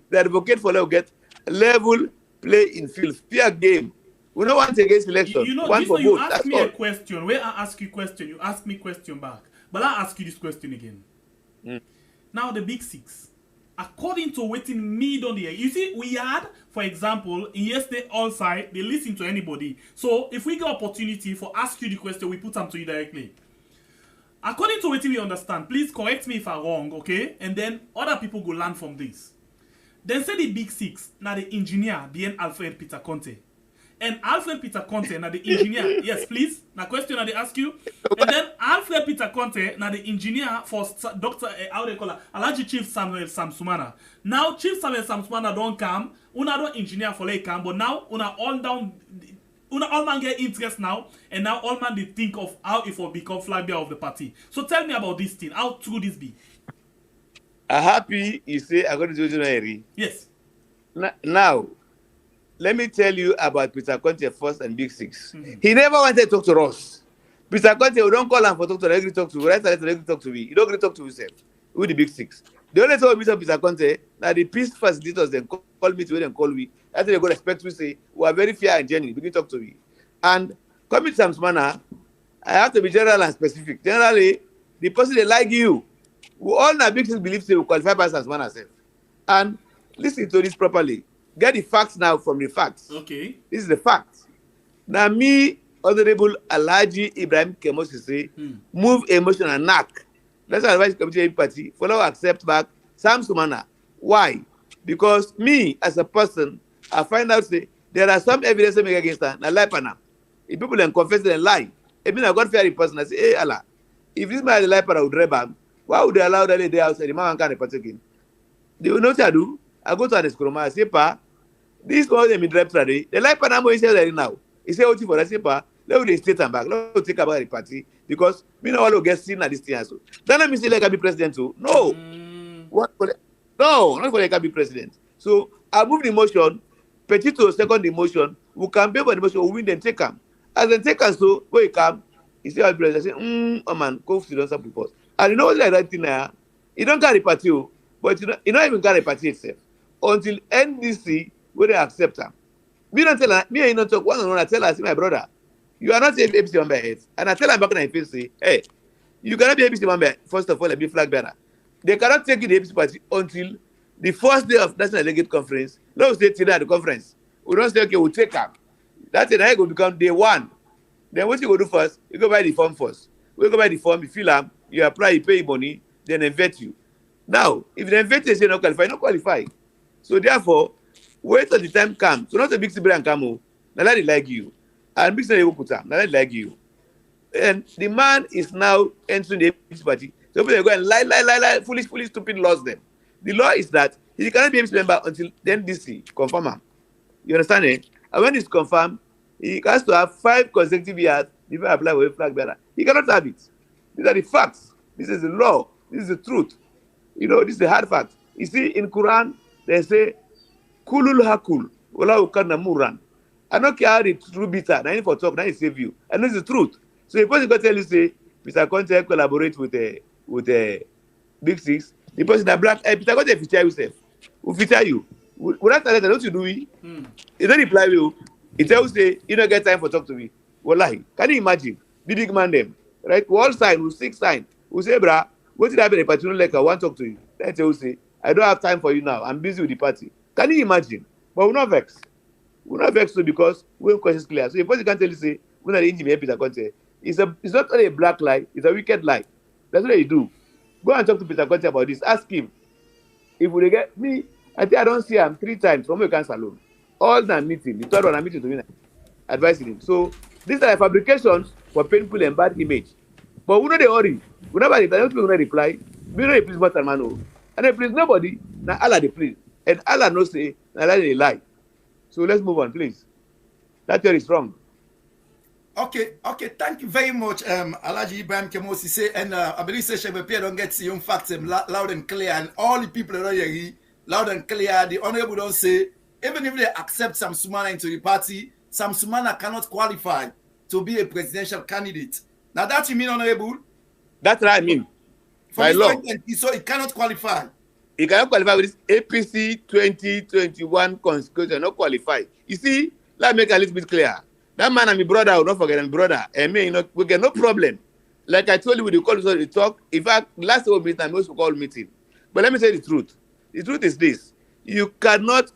[SPEAKER 1] the advocate for let get level play in field, fair game. We don't want against election.
[SPEAKER 3] One for you ask me a question. Where I ask you question, you ask me question back. But I'll ask you this question again. Now, the Big 6. According to waiting me on the air, you see, we had, for example, in yesterday all side, they listen to anybody. So if we get opportunity for ask you the question, we put them to you directly. According to waiting we understand, please correct me if I'm wrong, okay? And then other people go learn from this. Then say the Big 6, now the engineer behind Alfred Peter Conte. And Alfred Peter Conte, now the engineer, yes, please. Now question I they ask you. And then Alfred Peter Conte, now the engineer for Dr. How they call her? ALHAJI Chief Samuel Samsumana. Now Chief Samuel Samsumana don't come. Una don't engineer for like come, but now una all down. Una all man get interest now, and now all man they think of how it will become flag bearer of the party. So tell me about this thing. How true this be?
[SPEAKER 1] Happy you say according to January.
[SPEAKER 3] Yes.
[SPEAKER 1] Now. Let me tell you about Peter Conte first and Big 6. He never wanted to talk to us. Peter Conte, we don't call him for talk to regularly talk to. Right, regularly talk to me. You don't really talk to yourself. With the Big 6. The only time we meet Peter Conte, now the peace facilitators then call me to where they call me. After they go respect we say we are very fair and genuine. Begin to talk to me. And coming to some manner, I have to be general and specific. Generally, the person they like you, we all now Big 6 believe they will qualify by some manner self. And listen to this properly. Get the facts now from the facts.
[SPEAKER 3] Okay.
[SPEAKER 1] This is the facts. Now me, Honorable ALHAJI Ibrahim Kemosi say, move emotion and knock. That's why advise committee party. Follow accept back Sam Sumana. Why? Because me as a person, I find out say there are some evidence to make against her. Now lie pana. If people then confess and lie, if me I got fair in person, I say, hey Allah, if this man is lie pana would rebam, why would they allow that day outside the man can't report again? They will know what I do. I go to the KOROMA, I say, Pa, This one them in drive today. The like Panama is there now. He say OT for the paper. Let me state and back. Let me take about the party because we know all will get seen at this thing also. Then let me say like I be president too. No. What for no, not for like I be president. So I move the motion, Petito second the motion, we campaign for the motion, we win then take him. As then take him so where he come, he say, I say, oh man, go to the support. And you know what's like that thing there? You don't carry party, but you don't even carry party itself. Until NDC where they accept him. Me don't tell her, me and you don't talk one on one, I tell her, I say, my brother, you are not a APC member head. And I tell her back in the face, say, hey, you cannot be APC member, first of all, be flag bearer. They cannot take you the APC party until the first day of National Delegate Conference. Let's say today at the conference. We don't say, okay, we'll take up. That's it, I go become day one. Then what you go do first, you go buy the form first. We go buy the form, you fill them, you apply, you pay money, then they vet you. Now, if they vet you, say not qualify. So therefore, wait till the time comes. So not a big sibling and come, now let it like you. And big sibling will put up, now let it like you. And the man is now entering the APC party. So people go and lie, foolish, stupid laws them. The law is that he cannot be APC member until then DC confirm him. You understand it? And when it's confirmed, he has to have 5 consecutive years before apply for a flag bearer. He cannot have it. These are the facts. This is the law. This is the truth. You know, this is the hard fact. You see, in Quran, they say, Kulul hakul, wala ukana muran. I don't care how the truth bitter. Now for talk, now he save you. And this is the truth. So if person can tell you, say, Mr. Conte collaborate with Big Six, the person that black, Peter Conte feature yourself. Who feature you? Would that tell what you do? It don't reply you. It tells you, you don't get time for talk to me. Wallahi, can you imagine? Big man them, right? One sign, we 6 sign. We say, brah, what did happen? A particular like I want to talk to you. Then they will say, I don't have time for you now. I'm busy with the party. Can you imagine? But we're not vexed. We're not vexed because we're questions clear. So if person can tell you, say, we're not the engineer, Peter Conte. It's not only a black lie, it's a wicked lie. That's what you do. Go and talk to Peter Conte about this. Ask him. If we get me, I think I don't see him 3 times from a cancer alone. All that meeting, the third one I'm meeting to me, advising him. So these are fabrications for painful and bad image. But we know they worry. We never reply. We know they please what man know. And they please nobody. Now Allah they please. And Allah knows say, now Allah they lie. So let's move on, please. That theory is wrong.
[SPEAKER 2] Okay. Thank you very much, Alhaji Ibrahim Kemosi. Say, and I believe Sheikh don't get to you facts loud and clear, and all the people around here loud and clear. The honorable don't say, even if they accept Sam Sumana into the party, Sam Sumana cannot qualify to be a presidential candidate. Now that you mean, honorable? That's what I mean. By law. So it cannot qualify.
[SPEAKER 1] It cannot qualify with this APC 2021 constitution, not qualify. You see, let me make a little bit clear. That man and my brother, I will not forget my brother. And me, we get no problem. Like I told you, with the call to talk. In fact, last whole meeting, I most call meeting. But let me say the truth. The truth is this: you cannot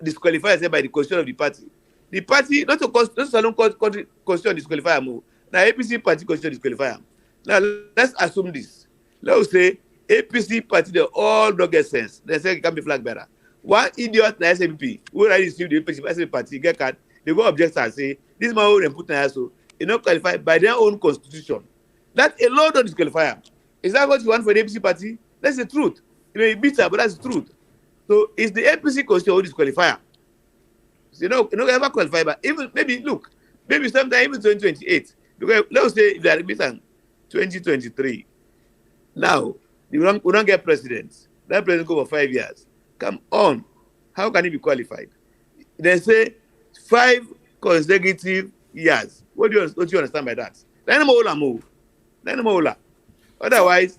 [SPEAKER 1] disqualify yourself by the constitution of the party. The party, not alone constitution disqualify them. Now APC party constitution disqualify them. Now let's assume this. Let's say APC party they all don't get sense. They say it can be flag bearer. One idiot na SAP who already received the APC party get card. They go object and say, this man will put an also, is not qualified by their own constitution. That alone don't disqualify him. Is that what you want for the APC party? That's the truth. It may be bitter, but that's the truth. So it's the APC constitution who disqualify him. So, you know ever qualify, but even maybe sometime even 2028. Because let's say if they are beaten 2023. Now, we don't get presidents. That president go for 5 years. Come on. How can he be qualified? They say 5 consecutive years. What do you understand by that? Otherwise,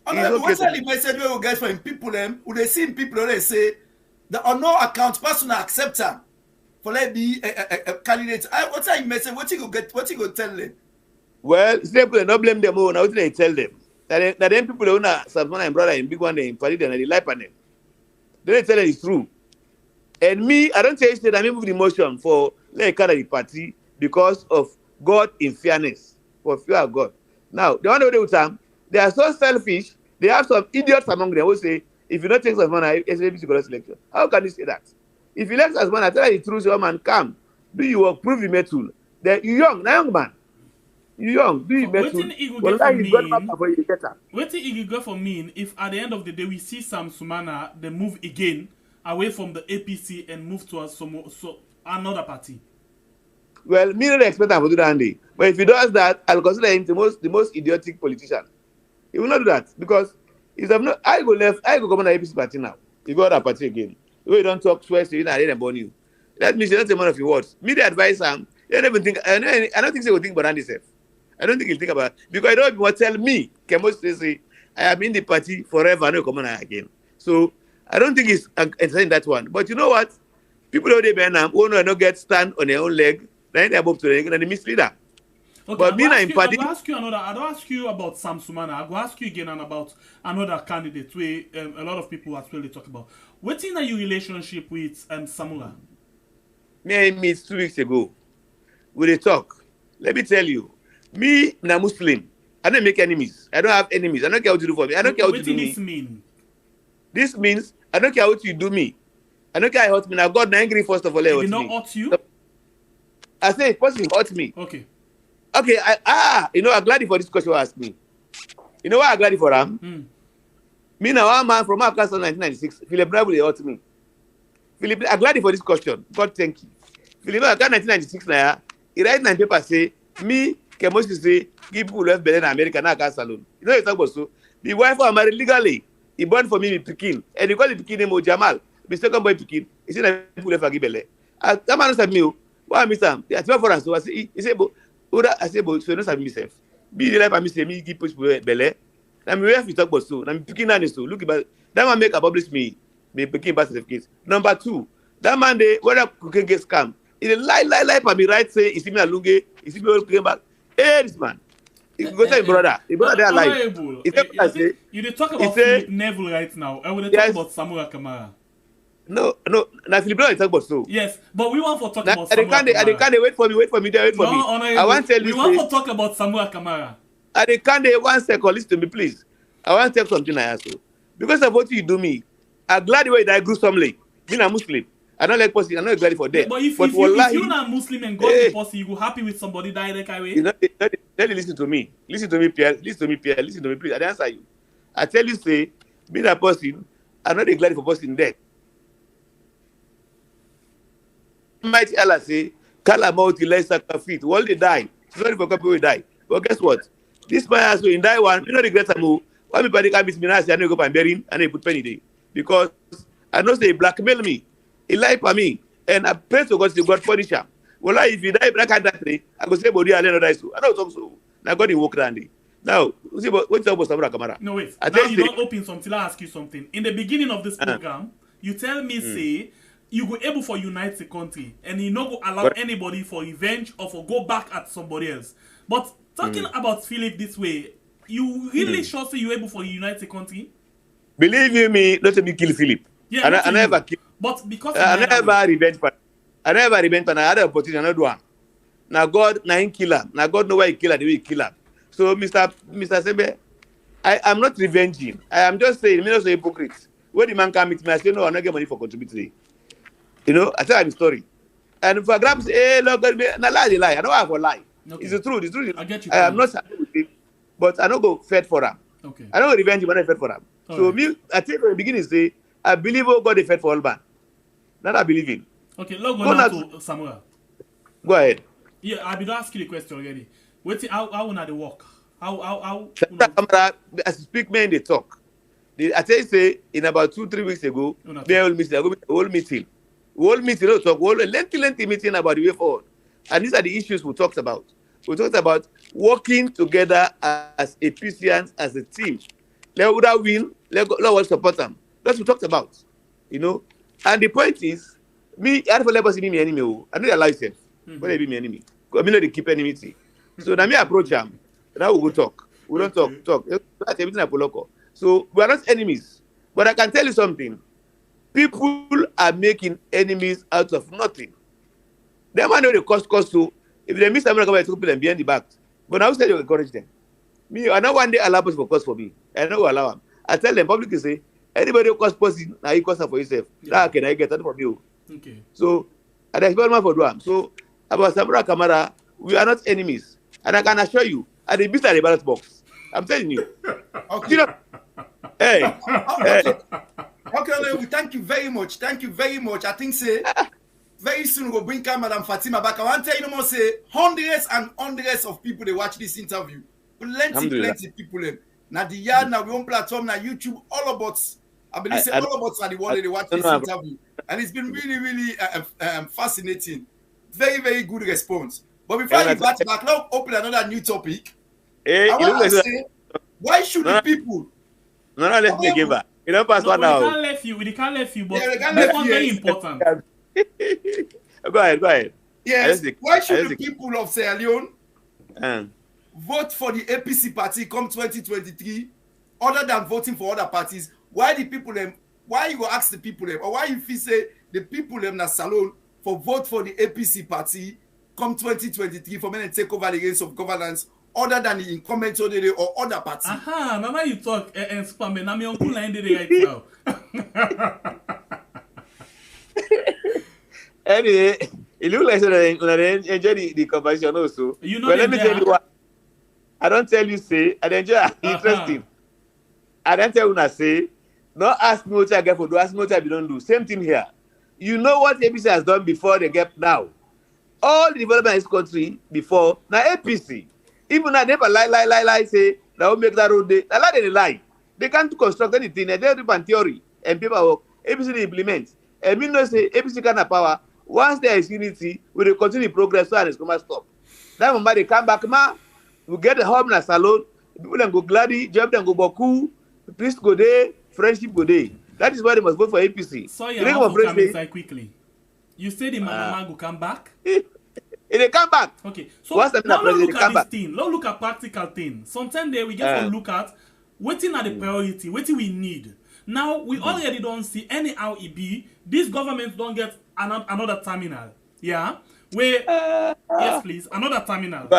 [SPEAKER 2] what's the message we will get from people them? Who they see people they say that on no account person accept them for let be a candidate. What's the message? What you go tell them?
[SPEAKER 1] Well, people not blame them all. Now what they tell them that them people who are some and brother in big one they invalid and they lie on them. They tell them it's true. And me, I don't say that I move the motion for let the party because of God in fairness, for fear of God. Now, the one with them, they are so selfish. They have some idiots among them who say, if you don't take some money, it's a selection. How can you say that? If you elect as man, I tell you the truth, your man, come, do you work, prove the metal. Then you young, now young man. You young, do you metal.
[SPEAKER 3] What do you go for mean if at the end of the day we see Sam Sumana, they move again? away from the APC and move to another party?
[SPEAKER 1] Well, me not expect him to do that day. But if he does that, I'll consider him the most idiotic politician. He will not do that because he's not. I go come on the APC party now. You go that party again. You don't talk twice to you and I didn't burn you. That means you're not a man of your words. Me the advice him. I don't think he will think about himself. I don't think he'll think about it. Because I don't want to tell me, Kemos say, I am in the party forever, I don't come on again. So I don't think he's entertaining that one. But you know what? People out there who not get stand on their own leg, then they're above to the and they misleader.
[SPEAKER 3] Okay,
[SPEAKER 1] but me in party.
[SPEAKER 3] I'll ask you about Sam Sumana. I'll ask you again and about another candidate where a lot of people actually talk about. What's in your relationship with Samura?
[SPEAKER 1] Me and me 2 weeks ago. We talk. Let me tell you. Me, I'm a Muslim. I don't make enemies. I don't have enemies. I don't care what you do for me. I don't care what you do me.
[SPEAKER 3] What does this mean?
[SPEAKER 1] This means I don't care what you do me. I don't care how hurt me. Now God angry first of all.
[SPEAKER 3] He did not hurt you?
[SPEAKER 1] I say person hurt me.
[SPEAKER 3] Okay.
[SPEAKER 1] Okay, I'm glad for this question you asked me. You know why I'm glad for him? Me now, one man from Africa 1996, Philip Bradley hurt me. Philip, I'm glad for this question. God thank you. Philip, 1996 now, he write in paper say, me, Kemoshi say, give people who have been in America now can salon. You know what talk about so? The wife I married legally, he born for me in Pekin. And he call the Pekin name Jamal. The second boy Pekin. He said that people left for Bele. That man said me, why miss him? They are for us. So I say, he said, I say, so not have myself. Be the life I miss me, give push Bele. I'm where we talk about so. I'm Pekin and so. Look about that man make a publish me Pekin birth certificate. Number 2, that man they whether cooking get scam. He lie for me right say, he see me a lunge, he see me all came back. Hey, this man. You go tell your brother. The brother they are alive.
[SPEAKER 3] You did talk about Philip Neville right now. I would talk about Samura Kamara.
[SPEAKER 1] No. Now Philip Neville talk about so.
[SPEAKER 3] Yes, but we want to talk about Samura Kamara.
[SPEAKER 1] They can't wait for me. I want to tell you.
[SPEAKER 3] We want to talk about Samura Kamara.
[SPEAKER 1] They can't 1 second. Listen to me, please. I want to tell something I ask you. Because of what you do me, I'm glad the way that gruesomely. Being a Muslim. I don't like pussy. I'm not glad for that.
[SPEAKER 3] But if you're not Muslim and got the pussy, you go happy with somebody die like I way.
[SPEAKER 1] Listen to me. Listen to me, Pierre. Listen to me, please. I answer you. I tell you, say, being a person, I'm not glad for person dead. Mighty Allah say, Kala mauti laisa kafit. All they die. Sorry for people who die. But guess what? This man has in die one. You know regret a move. Why me body can miss me now? I know go and bury him and I put penny day because I know they blackmail me. He lie for me, and I pray to God to God punish him. Well, if you die black that day, I go say body I don't die so. I don't talk so. Now God will walk around. Now, see what you talk about Samura Kamara.
[SPEAKER 3] No wait. Now you don't open something. I'll ask you something. In the beginning of this program, you tell me say you go able for unite the country, and you not go allow anybody for revenge or for go back at somebody else. But talking about Philip this way, you really sure say you able for unite the country?
[SPEAKER 1] Believe you me, not to me kill Philip.
[SPEAKER 3] Yeah,
[SPEAKER 1] I never kill.
[SPEAKER 3] But because
[SPEAKER 1] I never revenge. I had an opportunity. I not do one. Now God, now he kill him. Now God know why he kill him. The way he kill him. So Mr. Sebe, I am not revenging. I am just saying, me not so hypocrite. When the man come meet me, I say no, I not get money for contributing. You know, I tell him a story. And if I grab say, hey, look, na lie. I don't have a lie. Okay. It's the truth. It's true.
[SPEAKER 3] I get you.
[SPEAKER 1] I am not happy with him, but I don't go fed for him.
[SPEAKER 3] Okay.
[SPEAKER 1] I don't revenge him when I fed for him. So me, I think from the beginning say, I believe God is fed for all man. Not I believe in.
[SPEAKER 3] Okay, let's go now to Samuel.
[SPEAKER 1] Go ahead.
[SPEAKER 3] Yeah, I've been asking the question already. Wait, how will they work? How?
[SPEAKER 1] As you speak, men they talk. I tell you, say in about 2-3 weeks ago, they all meet. They go whole meeting. Whole meeting, no talk. Whole lengthy meeting about the way forward. And these are the issues we talked about. We talked about working together as APCians, as a team. Let us win. Let us support them. That's what we talked about. You know. And the point is, me, I don't let me enemy. I know your license, but they be me enemy. I mean, they keep enmity. So now me approach them. Now we go talk. We don't talk. That's everything I pull. So we are not enemies. But I can tell you something. People are making enemies out of nothing. They might know the cost. So if they miss America, I put them behind the back. But I will say you encourage them. Me, I know one day allow us for cost for me. I know allow them. I tell them publicly say, anybody who cost person, now you cost for yourself. That can I get that from you.
[SPEAKER 3] Okay.
[SPEAKER 1] So I expect man for them. So about Samura Kamara, we are not enemies. And I can assure you, at the beat at the ballot box. I'm telling you.
[SPEAKER 2] Okay.
[SPEAKER 1] You know, hey.
[SPEAKER 2] Okay, Okay, we thank you very much. Thank you very much. I think say very soon we'll bring Madam Fatima back. I want to tell you more say hundreds and hundreds of people they watch this interview. Plenty people. Now the yard now we on platform now YouTube all about. I believe say all about are the one they watch this interview, and it's been really fascinating. Very good response. But before you back, let's open another new topic. I want to say, why should the people?
[SPEAKER 1] No, let me give back. You don't pass one now.
[SPEAKER 3] We can't let you, but this one very important.
[SPEAKER 1] Go ahead.
[SPEAKER 2] Yes. Why should the people of Sierra Leone vote for the APC party come 2023, other than voting for other parties? Why the people them? Why you go ask the people them, or why you feel say the people them na salon for vote for the APC party come 2023 for men to take over the reins of governance other than the incumbent or other party?
[SPEAKER 3] Aha, now you talk and spam and I'm your uncle and right now.
[SPEAKER 1] Anyway, it looks like they enjoy the conversation also.
[SPEAKER 3] You know,
[SPEAKER 1] well, let me tell you what. I don't tell you say, I enjoy interesting. I don't tell you say, not ask me what I get for do, ask me what I don't do. Same thing here. You know what APC has done before they get now. All the development in this country before, now APC. Even now, never lie, say, that will make that road day. They lie. They can't construct anything. They do theory and people work. APC they implement. And we know say APC can have power. Once there is unity, we will continue progress and it's going to stop. That when they come back, we get the home in a salon, people then go gladdy, job then go boku, peace go there, friendship go there. That is why they must vote for APC.
[SPEAKER 3] So you have to come inside quickly. You say the mama will come back?
[SPEAKER 1] They come back.
[SPEAKER 3] Okay. So now look at this thing. Now look at practical thing. Sometimes we get to look at waiting at the priority, waiting we need. Now we already don't see anyhow it be. This government don't get another terminal. Yeah? Where yes please, another terminal.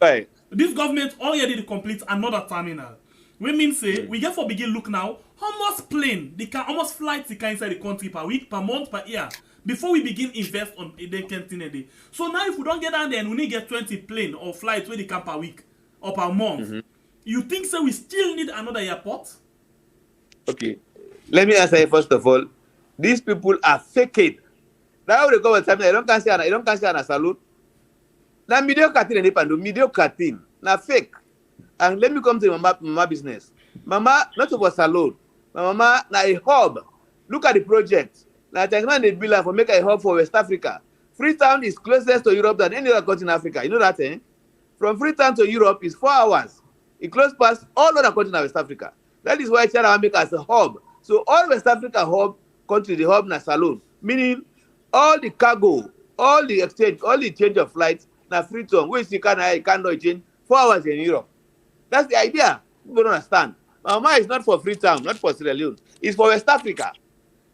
[SPEAKER 1] Right.
[SPEAKER 3] This government already complete another terminal. We mean say we get for begin look now how much plane they can almost flights they can inside the country per week, per month, per year before we begin invest on the canteen a day. So now if we don't get down there and we need get 20 plane or flights where they come per week or per month, you think so we still need another airport?
[SPEAKER 1] Okay. Let me answer you first of all. These people are faking. Now they go with something. I don't consider a salute. Now mediocre thing and they mediocre thing. Now fake. And let me come to mama business. Mama, not over salon. Mama, now a hub. Look at the project. Now, they build for make a hub for West Africa. Freetown is closest to Europe than any other country in Africa. You know that, eh? From Freetown to Europe is 4 hours. It close past all other countries in West Africa. That is why China make as a hub. So all West Africa hub country, the hub na salon. Meaning all the cargo, all the exchange, all the change of flights na Freetown. Which you can change 4 hours in Europe. That's the idea. People don't understand. Mama is not for Freetown, not for Sierra Leone. It's for West Africa.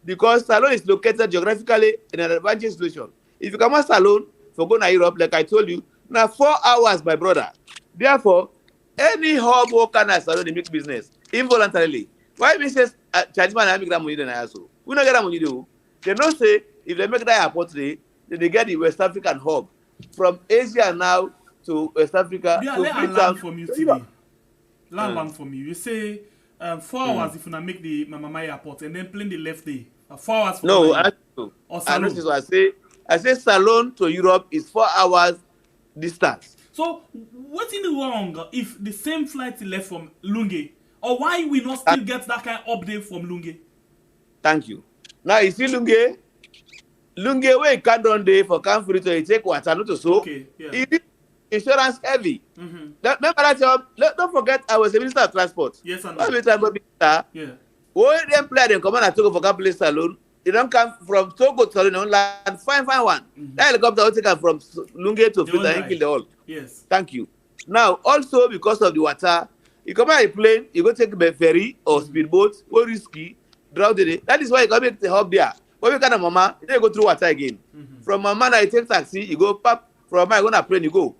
[SPEAKER 1] Because Salon is located geographically in an advantageous situation. If you come to Salon for going to Europe, like I told you, now 4 hours, my brother. Therefore, any hub worker na Salon they make business involuntarily. Why we say charge man make that money then also? We don't get that money though. They don't say if they make that airport today, then they get the West African hub from Asia now to West Africa.
[SPEAKER 3] Yeah, learn from you today. Learn from you. You say 4 hours if you not make the Mama airport and then plane the left day. 4 hours. For
[SPEAKER 1] no, I notice what I say Salon to Europe is 4 hours distance.
[SPEAKER 3] So what's in the wrong if the same flight left from Lunge, or why we not still get that kind of update from Lunge?
[SPEAKER 1] Thank you. Now you see Lunge where you can't run day for country to take water not to so.
[SPEAKER 3] Okay. Yeah.
[SPEAKER 1] It is insurance heavy. Remember that job? Don't forget I was a minister of transport.
[SPEAKER 3] Yes, I know.
[SPEAKER 1] Yeah. When them play them come on and Togo for Camp Place Salon, they don't come from Togo to Salon, land fine one. That helicopter will take them from Lunge to Freetown and kill the all.
[SPEAKER 3] Yes.
[SPEAKER 1] Thank you. Now, also because of the water, you come on a plane, you go take a ferry or speedboat, go risky, drown the day. That is why you come make the hub there. When you come to Mama, you go through water again. From Mama, now you take taxi, you go pop. From Mama, you go on a plane, you go.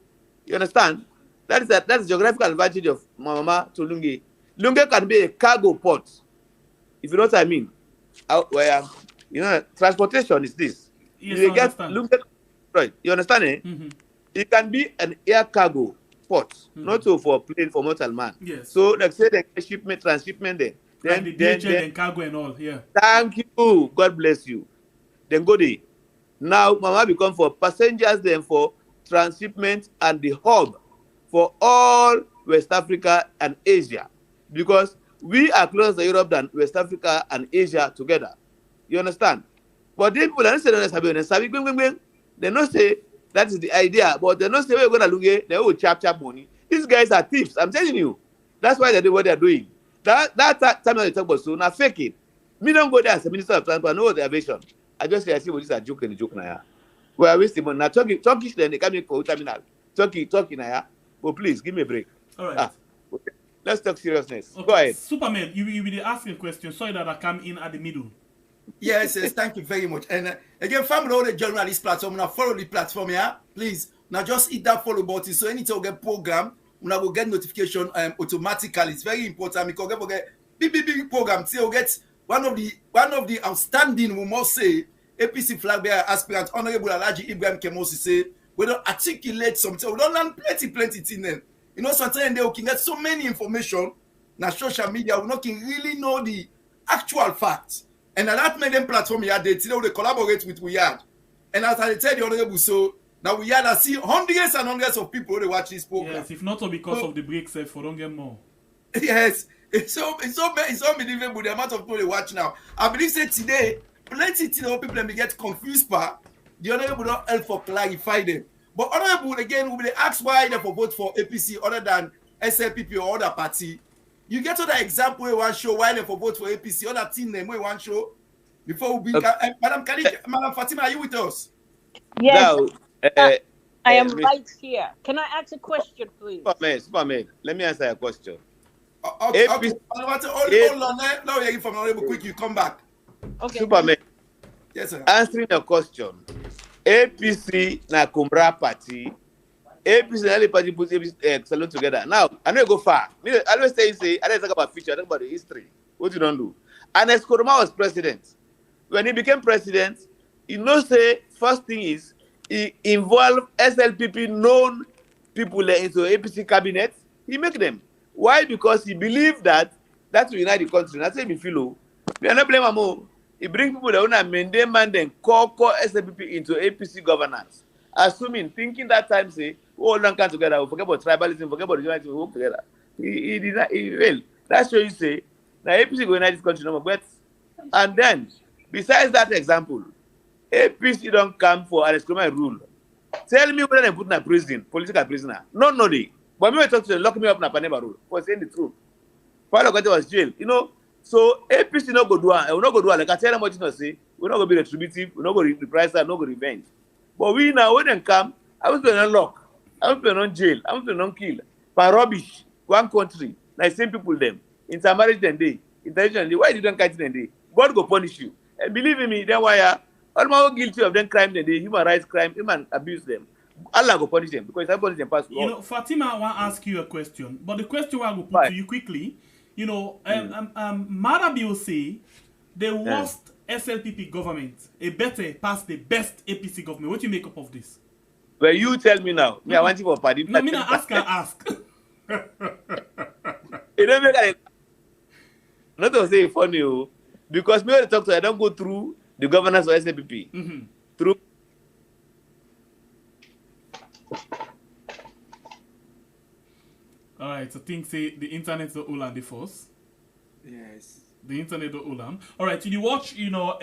[SPEAKER 1] You understand? That is the geographical advantage of Mama to Lunge. Lunge can be a cargo port. If you know what I mean. Where, transportation is this.
[SPEAKER 3] Yes,
[SPEAKER 1] you get Lunge, right? You understand, eh? It can be an air cargo port, not for plane for mortal man.
[SPEAKER 3] Yes.
[SPEAKER 1] So, like say the shipment, transshipment there.
[SPEAKER 3] Like the DHL and cargo and all, yeah.
[SPEAKER 1] Thank you. God bless you. Then go there. Now, Mama become for passengers, then for transshipment and the hub for all West Africa and Asia. Because we are closer to Europe than West Africa and Asia together. You understand? But these people are not saying they don't say that is the idea, but they don't say we're going to look at, they will chap money. These guys are thieves. I'm telling you. That's why they do what they're doing. That time they talk about so now fake it. Me don't go there as a minister of transport, no the aviation. I just say I see what this is a joke and a joke now. We are wasting money. Now Turkish then they come in for terminal. Turkey now. But please give me a break.
[SPEAKER 3] All right.
[SPEAKER 1] Okay. Let's talk seriousness.
[SPEAKER 3] Okay.
[SPEAKER 1] Go ahead.
[SPEAKER 3] Superman, you will ask a question. Sorry that I come in at the middle.
[SPEAKER 2] Yes, thank you very much. And again, family, all the journalist platform, now follow the platform here. Please, now just hit that follow button. So anytime we get program, we now will get notification automatically. It's very important because we get big program. See, we get one of the outstanding, we must say, APC flag bearer aspirant, Honorable ALHAJI Ibrahim Kemosi say, we don't articulate something. We don't learn plenty things in. You know, sometimes they can get so many information. Now social media, we not can really know the actual facts. And that made them platform here, they collaborate with Uyad. And as I tell the Honorable, so now Uyad, I see hundreds and hundreds of people who watch this program.
[SPEAKER 3] Yes, if not because of the breaks, for don't get more.
[SPEAKER 2] Yes, it's so unbelievable the amount of people they watch now. I believe that today, plenty of people may get confused, but the Honorable don't help for clarify them. But Honorable, again, we will ask why they vote for APC other than SLPP or other party. You get to the example we want to show why they vote for APC, other team name we want to show before we bring Madam Fatima, are you with us?
[SPEAKER 4] Yes.
[SPEAKER 1] Now,
[SPEAKER 4] I am right here. Can I ask a question, please?
[SPEAKER 1] Superman, let me answer your question.
[SPEAKER 2] Okay. Hold on. Now you're from Honorable quick, you come back.
[SPEAKER 4] Okay.
[SPEAKER 1] Superman.
[SPEAKER 2] Yes, sir.
[SPEAKER 1] Answering your question. APC na Kumbra party. APC and the party put APC salon together. Now, I know you go far. I always say, I don't talk about future, I talk about the history. What you don't do. And as KOROMA was president, when he became president, you know, say, first thing is, he involved SLPP known people into APC cabinet. He make them. Why? Because he believed that will unite the country. That's why we feel. We are not blaming him. He bring people that want to maintain and then call SLPP into APC governance. Assuming, thinking that time, say, we all don't come together, we forget about tribalism, forget about unity, we work together. He did not, well, that's what you say. Now, APC go unite this country, no more, but, and then, besides that example, APC don't come for an exclusive rule. Tell me whether they put in a prison, political prisoner. No, they. But me talk to them, lock me up in a Panema rule for saying the truth. Part of it was jail, you know. So APC no go do it, we no go do it. Like I tell them what you know, say, we're not going to be retributive, we're not going to reprise that, not going to revenge. But we now, when they come, I was going on lock, I was going on jail, I was going on kill. For rubbish, one country, like same people them, intermarriage then they, intelligence they, why didn't catch them they? God go punish you. And believe me, then why all my guilty of them crime then they, human rights crime, human abuse them. Allah go punish them because I punish them past.
[SPEAKER 3] You know, Fatima, I want to ask you a question, but the question I will put to you quickly, you know, Marabi will say the worst SLPP government, a better past the best APC government. What do you make up of this?
[SPEAKER 1] Well, you tell me now. Me, I want you for party.
[SPEAKER 3] No, me not ask.
[SPEAKER 1] It don't make it. Not to say funny, because me when I talk to, I don't go through the governance of SLPP. Through.
[SPEAKER 3] All right, so things say the internet's the Ulan the force.
[SPEAKER 2] Yes.
[SPEAKER 3] The internet the Ulan. All right, you watch, you know,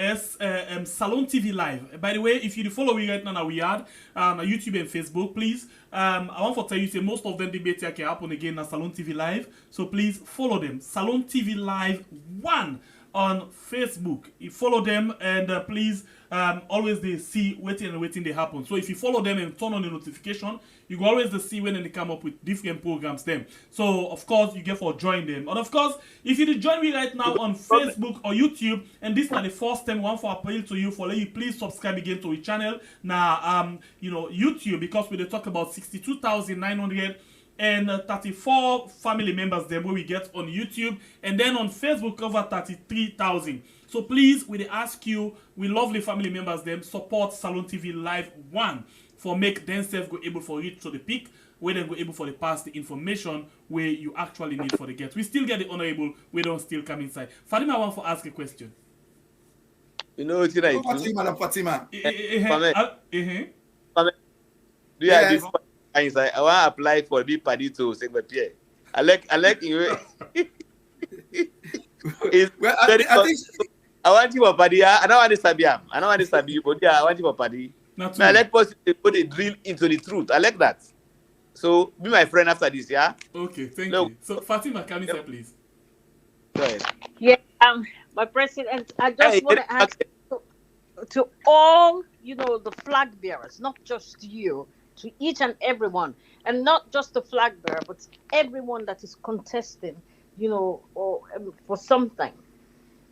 [SPEAKER 3] Salon TV Live. By the way, if you follow me right now, we had YouTube and Facebook, please. I want to tell you, say most of them debate can happen again na Salon TV Live. So please follow them. Salon TV Live 1 on Facebook. You follow them and please always they see waiting they happen. So if you follow them and turn on the notification, you can always see when they come up with different programs them. So of course you get for join them. And of course, if you join me right now on Facebook or YouTube, and this is the first time one for appeal to you for let you please subscribe again to our channel. Now you know YouTube, because we talk about 62,900 and 34 family members them where we get on YouTube, and then on Facebook over 33,000. So please, we ask you, we lovely family members them support Salon TV Live 1 for make themselves go able for reach to the peak where then go able for the pass the information where you actually need for the get. We still get the honorable, we don't still come inside. Fatima, I want to ask a question.
[SPEAKER 1] You know what I
[SPEAKER 2] do? Madam Fatima.
[SPEAKER 1] Do you have this inside? I want to apply for the party to Secretary. I like you.
[SPEAKER 2] Well, I think
[SPEAKER 1] I want you for party. I don't want to Sabiam. I don't want to Sabi, but yeah, I want you for party. I like person to put a drill into the truth. I like that. So be my friend after this, yeah.
[SPEAKER 3] Okay, thank you. So Fatima, can you say please?
[SPEAKER 1] Go ahead.
[SPEAKER 4] Yeah, my president, I just want to ask to all, you know, the flag bearers, not just you, to each and everyone, and not just the flag bearer, but everyone that is contesting, you know, or for something.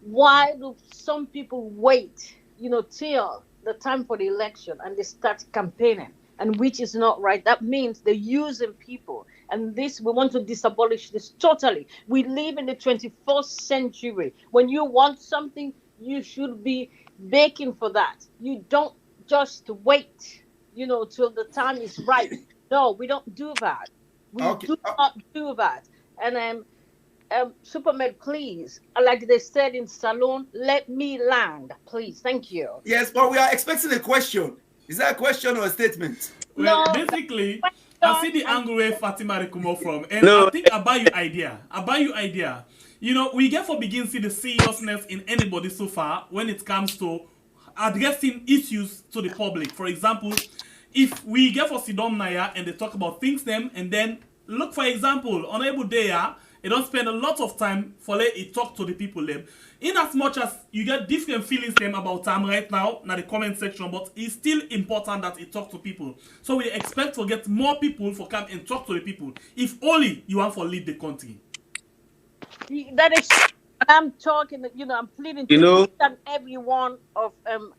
[SPEAKER 4] Why do some people wait, you know, till the time for the election and they start campaigning, and which is not right? That means they're using people, and this, we want to disabolish this totally. We live in the 21st century. When you want something, you should be begging for that. You don't just wait, you know, till the time is right. No, we don't do that. We do not do that. And Superman, please, like they said in Salon, let me land, please. Thank you.
[SPEAKER 2] Yes, but we are expecting a question. Is that a question or a statement?
[SPEAKER 3] Well, no, basically, I see the angle where Fatima come from, and I think I buy your idea. You know, we get for begin see the seriousness in anybody so far when it comes to addressing issues to the public. For example, if we get for Sidom Naya and they talk about things them, and then look, for example, Honorable Deya, they don't spend a lot of time for let it talk to the people them. In as much as you get different feelings them about time right now in the comment section, but it's still important that it talk to people. So we expect to get more people for come and talk to the people. If only you want to lead the country.
[SPEAKER 4] That is, I'm talking, you know, I'm pleading to each and every one of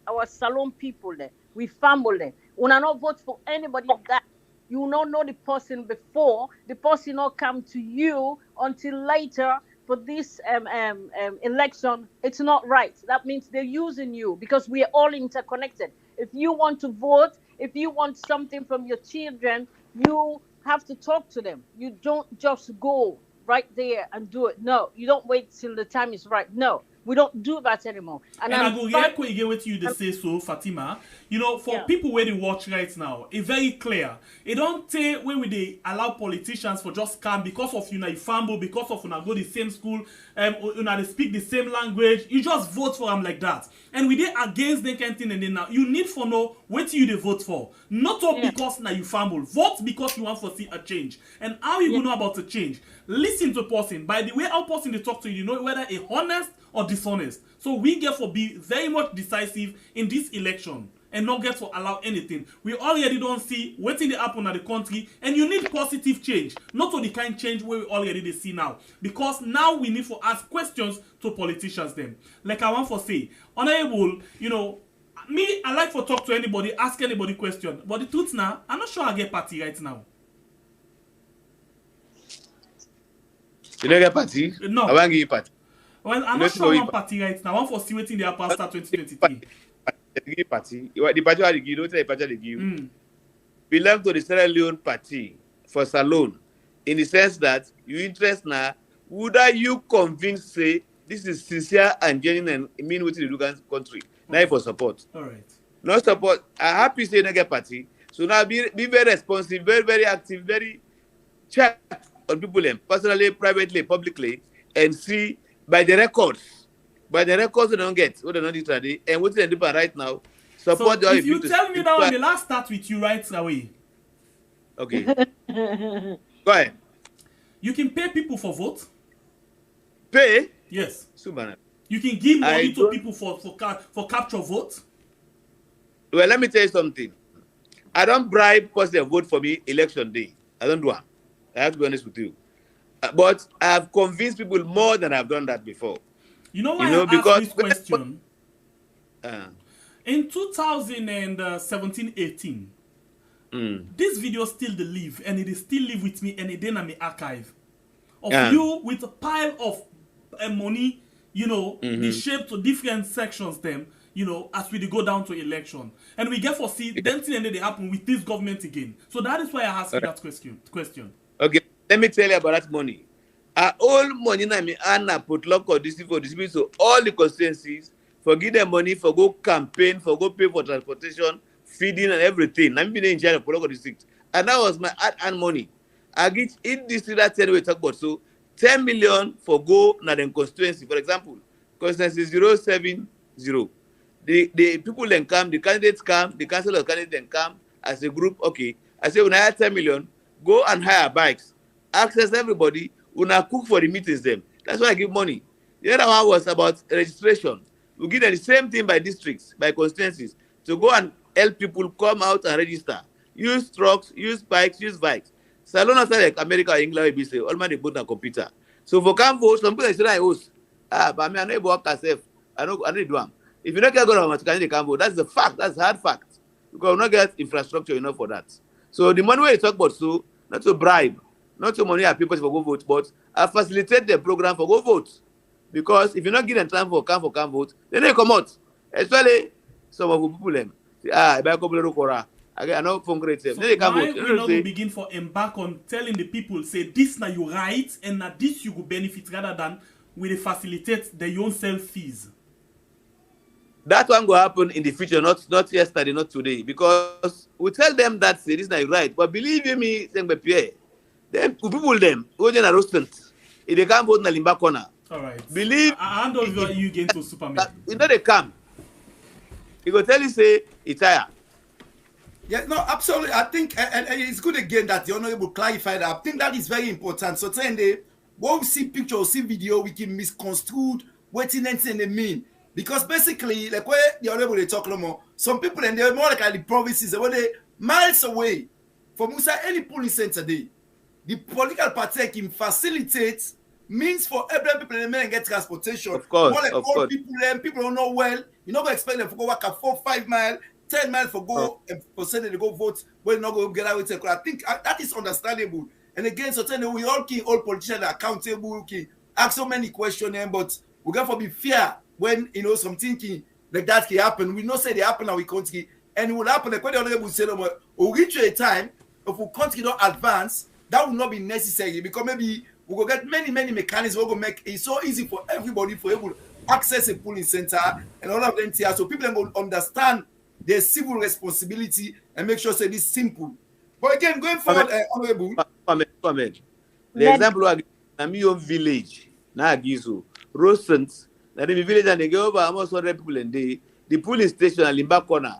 [SPEAKER 4] our Salon people there. We family. We not vote for anybody that you don't know the person before. The person not come to you until later for this election. It's not right. That means they're using you because we are all interconnected. If you want to vote, if you want something from your children, you have to talk to them. You don't just go right there and do it. No, you don't wait till the time is right. No, we don't do that anymore. And
[SPEAKER 3] I go get what you say so, Fatima. You know, for people where they watch right now, it's very clear. It don't take when they allow politicians for just come because of you fumble, because of go the same school, they speak the same language. You just vote for them like that. And we did against the kind thing, and then now you need for know what you they vote for. Not all because now you fumble. Vote because you want to see a change. And how you know about the change? Listen to person. By the way, how person they talk to you, you know whether a honest or dishonest. So we get for be very much decisive in this election and not get to allow anything. We already don't see waiting to happen at the country, and you need positive change, not to the kind of change where we already see now. Because now we need to ask questions to politicians them. Like I want to say, Honorable, you know, me, I like to talk to anybody, ask anybody question. But the truth now, I'm not sure I get party right now.
[SPEAKER 1] You don't get party?
[SPEAKER 3] No.
[SPEAKER 1] I want to give you party.
[SPEAKER 3] Well, I'm not sure I want party right now. I want to see waiting there past 2023.
[SPEAKER 1] The party. The party I give, don't tell the party I give. Belong to the Sierra Leone party for Salon, in the sense that you interest now, would you convince say this is sincere and genuine and mean what the Lugan country? Now for support.
[SPEAKER 3] All right.
[SPEAKER 1] No support. I happy say no get party. So now be very responsive, very, very active, very check on people personally, privately, publicly, and see by the records. By the records they don't get, what they don't do today, and what they do right now, support.
[SPEAKER 3] So if you tell me that when the last start with you right away.
[SPEAKER 1] Okay. Go ahead.
[SPEAKER 3] You can pay people for vote.
[SPEAKER 1] Pay?
[SPEAKER 3] Yes.
[SPEAKER 1] Subhanallah.
[SPEAKER 3] You can give money to people for capture vote.
[SPEAKER 1] Well, let me tell you something. I don't bribe person to vote for me election day. I don't do it. I have to be honest with you. But I have convinced people more than I've done that before.
[SPEAKER 3] You know why I asked this question? In 2017-18, this video still live, and it is still live with me, and it in my archive of you with a pile of money, you know, the shape to different sections them. you know, as we go down to election. And we get for see, then thing and they happen with this government again. So that is why I asked you that question.
[SPEAKER 1] Okay, let me tell you about that money. All money na me Anna put lock or distribute so all the constituencies for give them money for go campaign, for go pay for transportation, feeding and everything. I'm being in charge of local district. And that was my ad money. I get in district that 10 we talk about. So 10 million for go na them constituency. For example, constituency 070. The people then come, the candidates come, the council of candidates then come as a group. Okay, I say when I have 10 million, go and hire bikes, access everybody. When I cook for the meetings, them. That's why I give money. The other one was about registration. We give them the same thing by districts, by constituencies, to go and help people come out and register. Use trucks, use bikes, use bikes. Salon outside like America or England, we say all man they put on computer. So for can vote, some people say I host. But me I know work myself. I know do them. If you don't get government, you can't vote. That's the fact. That's hard fact. Because we not get infrastructure enough for that. So the money we talk about, so not to bribe. Not to money at people for go vote, but I facilitate the program for go vote. Because if you're not giving time for can vote, then they come out. Especially some of the people them say, I buy a couple of Rokora. I know from great self.
[SPEAKER 3] So
[SPEAKER 1] then they come
[SPEAKER 3] why
[SPEAKER 1] vote.
[SPEAKER 3] we not begin for embark on telling the people, say this now you right and that this you will benefit rather than we facilitate their own self fees.
[SPEAKER 1] That one will happen in the future, not yesterday, not today. Because we tell them that say this now you right. But believe you me, FLAGBEAREA, them people them who are roasted. If they can't vote in the limba corner.
[SPEAKER 3] All right.
[SPEAKER 1] Believe
[SPEAKER 3] I hand over you again to Superman.
[SPEAKER 1] You know they come. He go tell you say it's tired.
[SPEAKER 2] Yeah, no, absolutely. I think and it's good again that the honorable clarified that. I think that is very important. So then when we see picture or see video, we can misconstrue what they mean. Because basically, like where the honorable they talk no more, some people and they're more like the provinces, where they miles away from any polling center day. The political party can facilitate means for every people to get transportation.
[SPEAKER 1] Of course,
[SPEAKER 2] more like
[SPEAKER 1] of
[SPEAKER 2] all
[SPEAKER 1] course.
[SPEAKER 2] people don't know well. You're not going to expect them to go work at 4-5 miles, 10 miles for go and for saying they go vote when you're not going to get out with it. I think that is understandable. And again, so then we all keep all politicians accountable, we ask so many questions, but we got to be fair when something like that can happen. We not say they happen and we can't get, and it will happen. Like when the other will say, we'll reach a time if we can't get advance. That will not be necessary because maybe we will get many mechanisms. We will make it so easy for everybody for able to access a polling center and all of them here. So people will understand their civil responsibility and make sure say this simple. But again, going forward, honorable.
[SPEAKER 1] The example of my own village, now Gizu, Rosent, that in the village and they go over almost 100 people in the polling station at Limba Corner,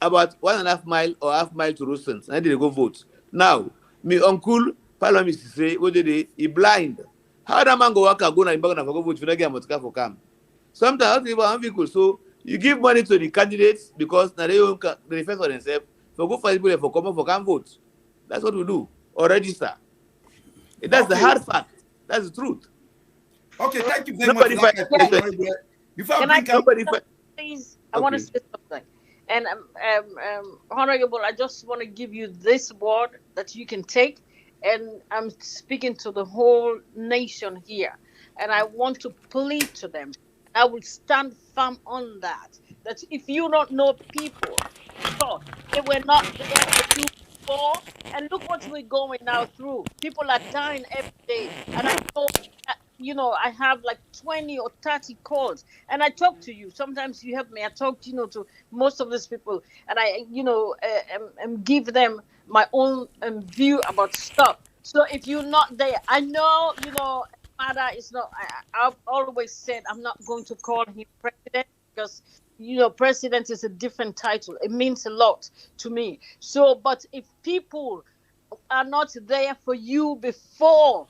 [SPEAKER 1] about 1.5 mile or half mile to Rosent, and they go vote. Now, my uncle, Parliament say, what did he blind? How that man go work and go na Limba Corner for go vote if you don't get a for come? Sometimes people have vehicle, so you give money to the candidates because now they defend for themselves. For go for people for come for come vote. That's what we do. Or register. That's the hard fact. That's the truth.
[SPEAKER 2] Okay, thank you very much. Before
[SPEAKER 4] please, I want to say something. And Honorable, I just want to give you this word that you can take. And I'm speaking to the whole nation here. And I want to plead to them. I will stand firm on that. That if you don't know people, so they were not there for you before. And look what we're going now through. People are dying every day. And I know, I have like 20 or 30 calls. And I talk to you. Sometimes you help me. I talk, to most of these people. And I, give them my own view about stuff. So if you're not there, I know, Mada is not, I've always said I'm not going to call him president because, president is a different title. It means a lot to me. So, but if people are not there for you before,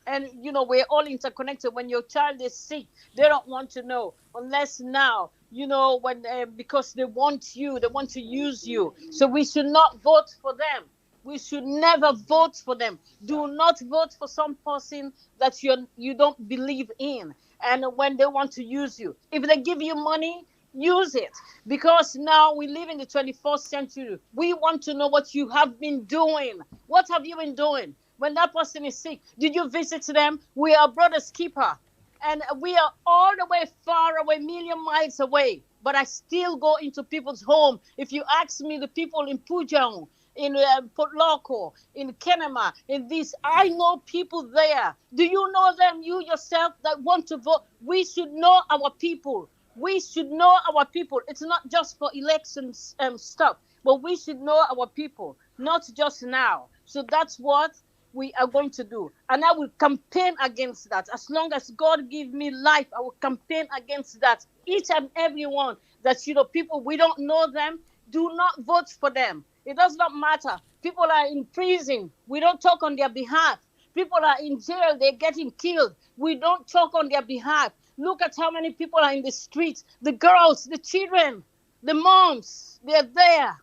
[SPEAKER 4] and, we're all interconnected. When your child is sick, they don't want to know unless now, when because they want you, they want to use you. So we should not vote for them. We should never vote for them. Do not vote for some person that you don't believe in. And when they want to use you, if they give you money, use it. Because now we live in the 21st century. We want to know what you have been doing. What have you been doing? When that person is sick, did you visit them? We are brother's keeper. And we are all the way far away, million miles away. But I still go into people's home. If you ask me, the people in Pujang, in Port Loko, in Kenema, in this, I know people there. Do you know them? You yourself that want to vote. We should know our people. We should know our people. It's not just for elections stuff, but we should know our people, not just now. So that's what we are going to do. And I will campaign against that. As long as God give me life, I will campaign against that. Each and every one that, people, we don't know them, do not vote for them. It does not matter. People are in prison. We don't talk on their behalf. People are in jail. They're getting killed. We don't talk on their behalf. Look at how many people are in the streets. The girls, the children, the moms, they're there.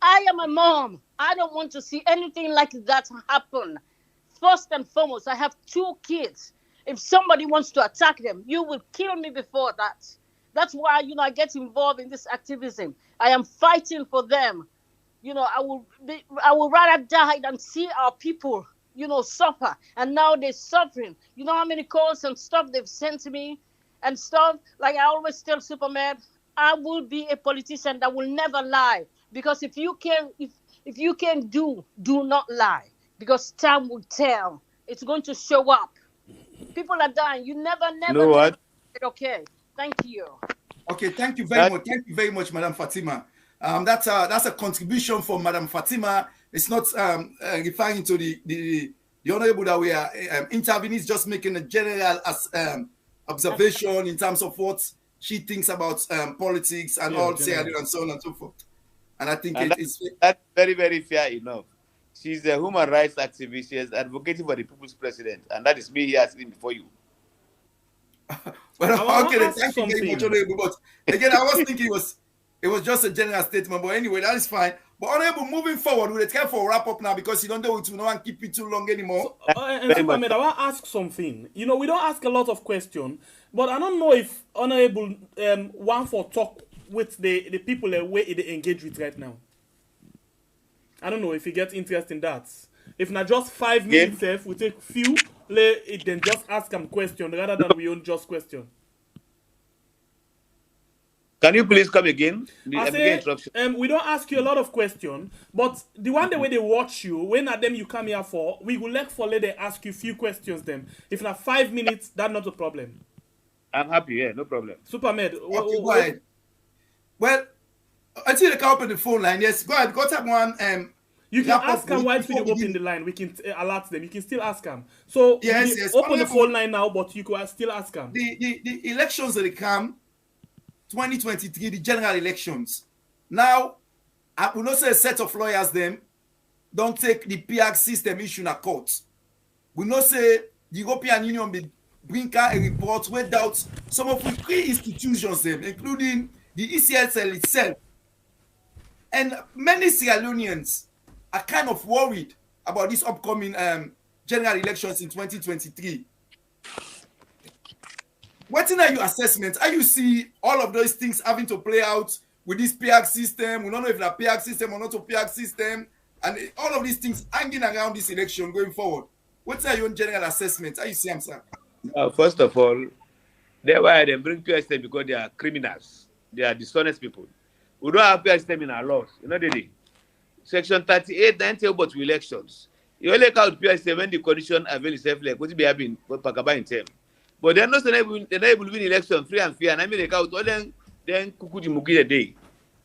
[SPEAKER 4] I am a mom. I don't want to see anything like that happen. First and foremost, I have 2 kids. If somebody wants to attack them, you will kill me before that. That's why, I get involved in this activism. I am fighting for them. I will rather die than see our people, suffer. And now they're suffering. You know how many calls and stuff they've sent to me and stuff? Like I always tell Superman, I will be a politician that will never lie. Because if you can do not lie. Because time will tell. It's going to show up. People are dying. You never.
[SPEAKER 1] You know what?
[SPEAKER 4] Okay. Thank you.
[SPEAKER 2] Okay, thank you very much. Thank you very much, Madam Fatima. That's a contribution from Madam Fatima. It's not referring to the honorable that we are intervening. Is just making a general observation in terms of what she thinks about politics and all, and so on and so forth. And I think
[SPEAKER 1] that's very, very fair enough. She's a human rights activist. She is advocating for the people's president, and that is me here sitting before you.
[SPEAKER 2] Well, okay, thank you very much, Honorable. But again, I was thinking it was just a general statement. But anyway, that is fine. But Honorable, moving forward, we'll time for a wrap up now because you don't know to and keep it too long anymore.
[SPEAKER 3] And I want to ask something. We don't ask a lot of questions, but I don't know if Honorable want for talk with the people where they engage with right now. I don't know if you get interest in that. If not just 5 minutes, we take few, then just ask them question rather than we own just question.
[SPEAKER 1] Can you please come again?
[SPEAKER 3] I say, we don't ask you a lot of questions, but the one the way they watch you, when at them you come here for, we will let they ask you few questions then. If not 5 minutes, that's not a problem.
[SPEAKER 1] I'm happy, yeah, no problem.
[SPEAKER 2] Okay,
[SPEAKER 3] Supermed.
[SPEAKER 2] go ahead. Well, until they come up on the phone line, yes, go ahead, go tap one.
[SPEAKER 3] You can ask them while we open the line. We can alert them. You can still ask them. So
[SPEAKER 2] yes.
[SPEAKER 3] Open the phone line now, but you can still ask them.
[SPEAKER 2] The elections that come, 2023, the general elections. Now, I will not say a set of lawyers them don't take the PR system issue in a court. We not say the European Union be bring a report without some of the key institutions them, including the ECSL itself. And many Sierra Leoneans are kind of worried about this upcoming general elections in 2023. What are your assessments? How you see all of those things having to play out with this PR system? We don't know if it's a PR system or not a PR system, and all of these things hanging around this election going forward. What's your own general assessment? How you see them, sir?
[SPEAKER 1] First of all, that's why they bring PR system because they are criminals. They are dishonest people. We don't have PR system in our laws. They Section 38, 90 about elections. You only count PR system when the condition avail itself like what be having for Pakaba in term. But they're not able to win election free and fair. And I mean, they count all then Kukuji Mugi a day.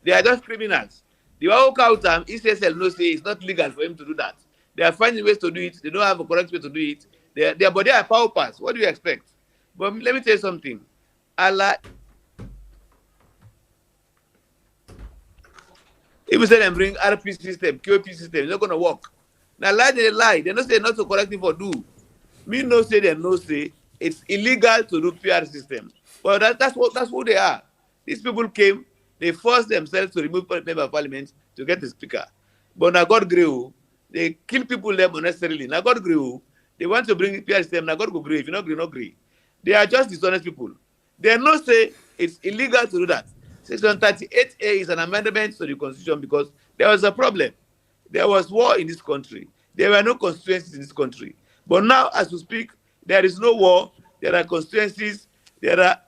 [SPEAKER 1] They are just criminals. The one who count ECSL no say it's not legal for him to do that. They are finding ways to do it. They don't have a correct way to do it. But they are power pass. What do you expect? But let me tell you something. Allah. If you say them bring RP system, QP system, it's not going to work. Now, they lie. They don't say not to correct it for do. Me no say they no say it's illegal to do PR system. But that's who they are. These people came, they forced themselves to remove member of parliament to get the speaker. But now God grew, they kill people them unnecessarily. Now God grew, they want to bring PR system. Now God go agree. If you not agree, not agree. They are just dishonest people. They no say it's illegal to do that. Section 38A is an amendment to the Constitution because there was a problem. There was war in this country. There were no constituencies in this country. But now, as we speak, there is no war. there are constituencies,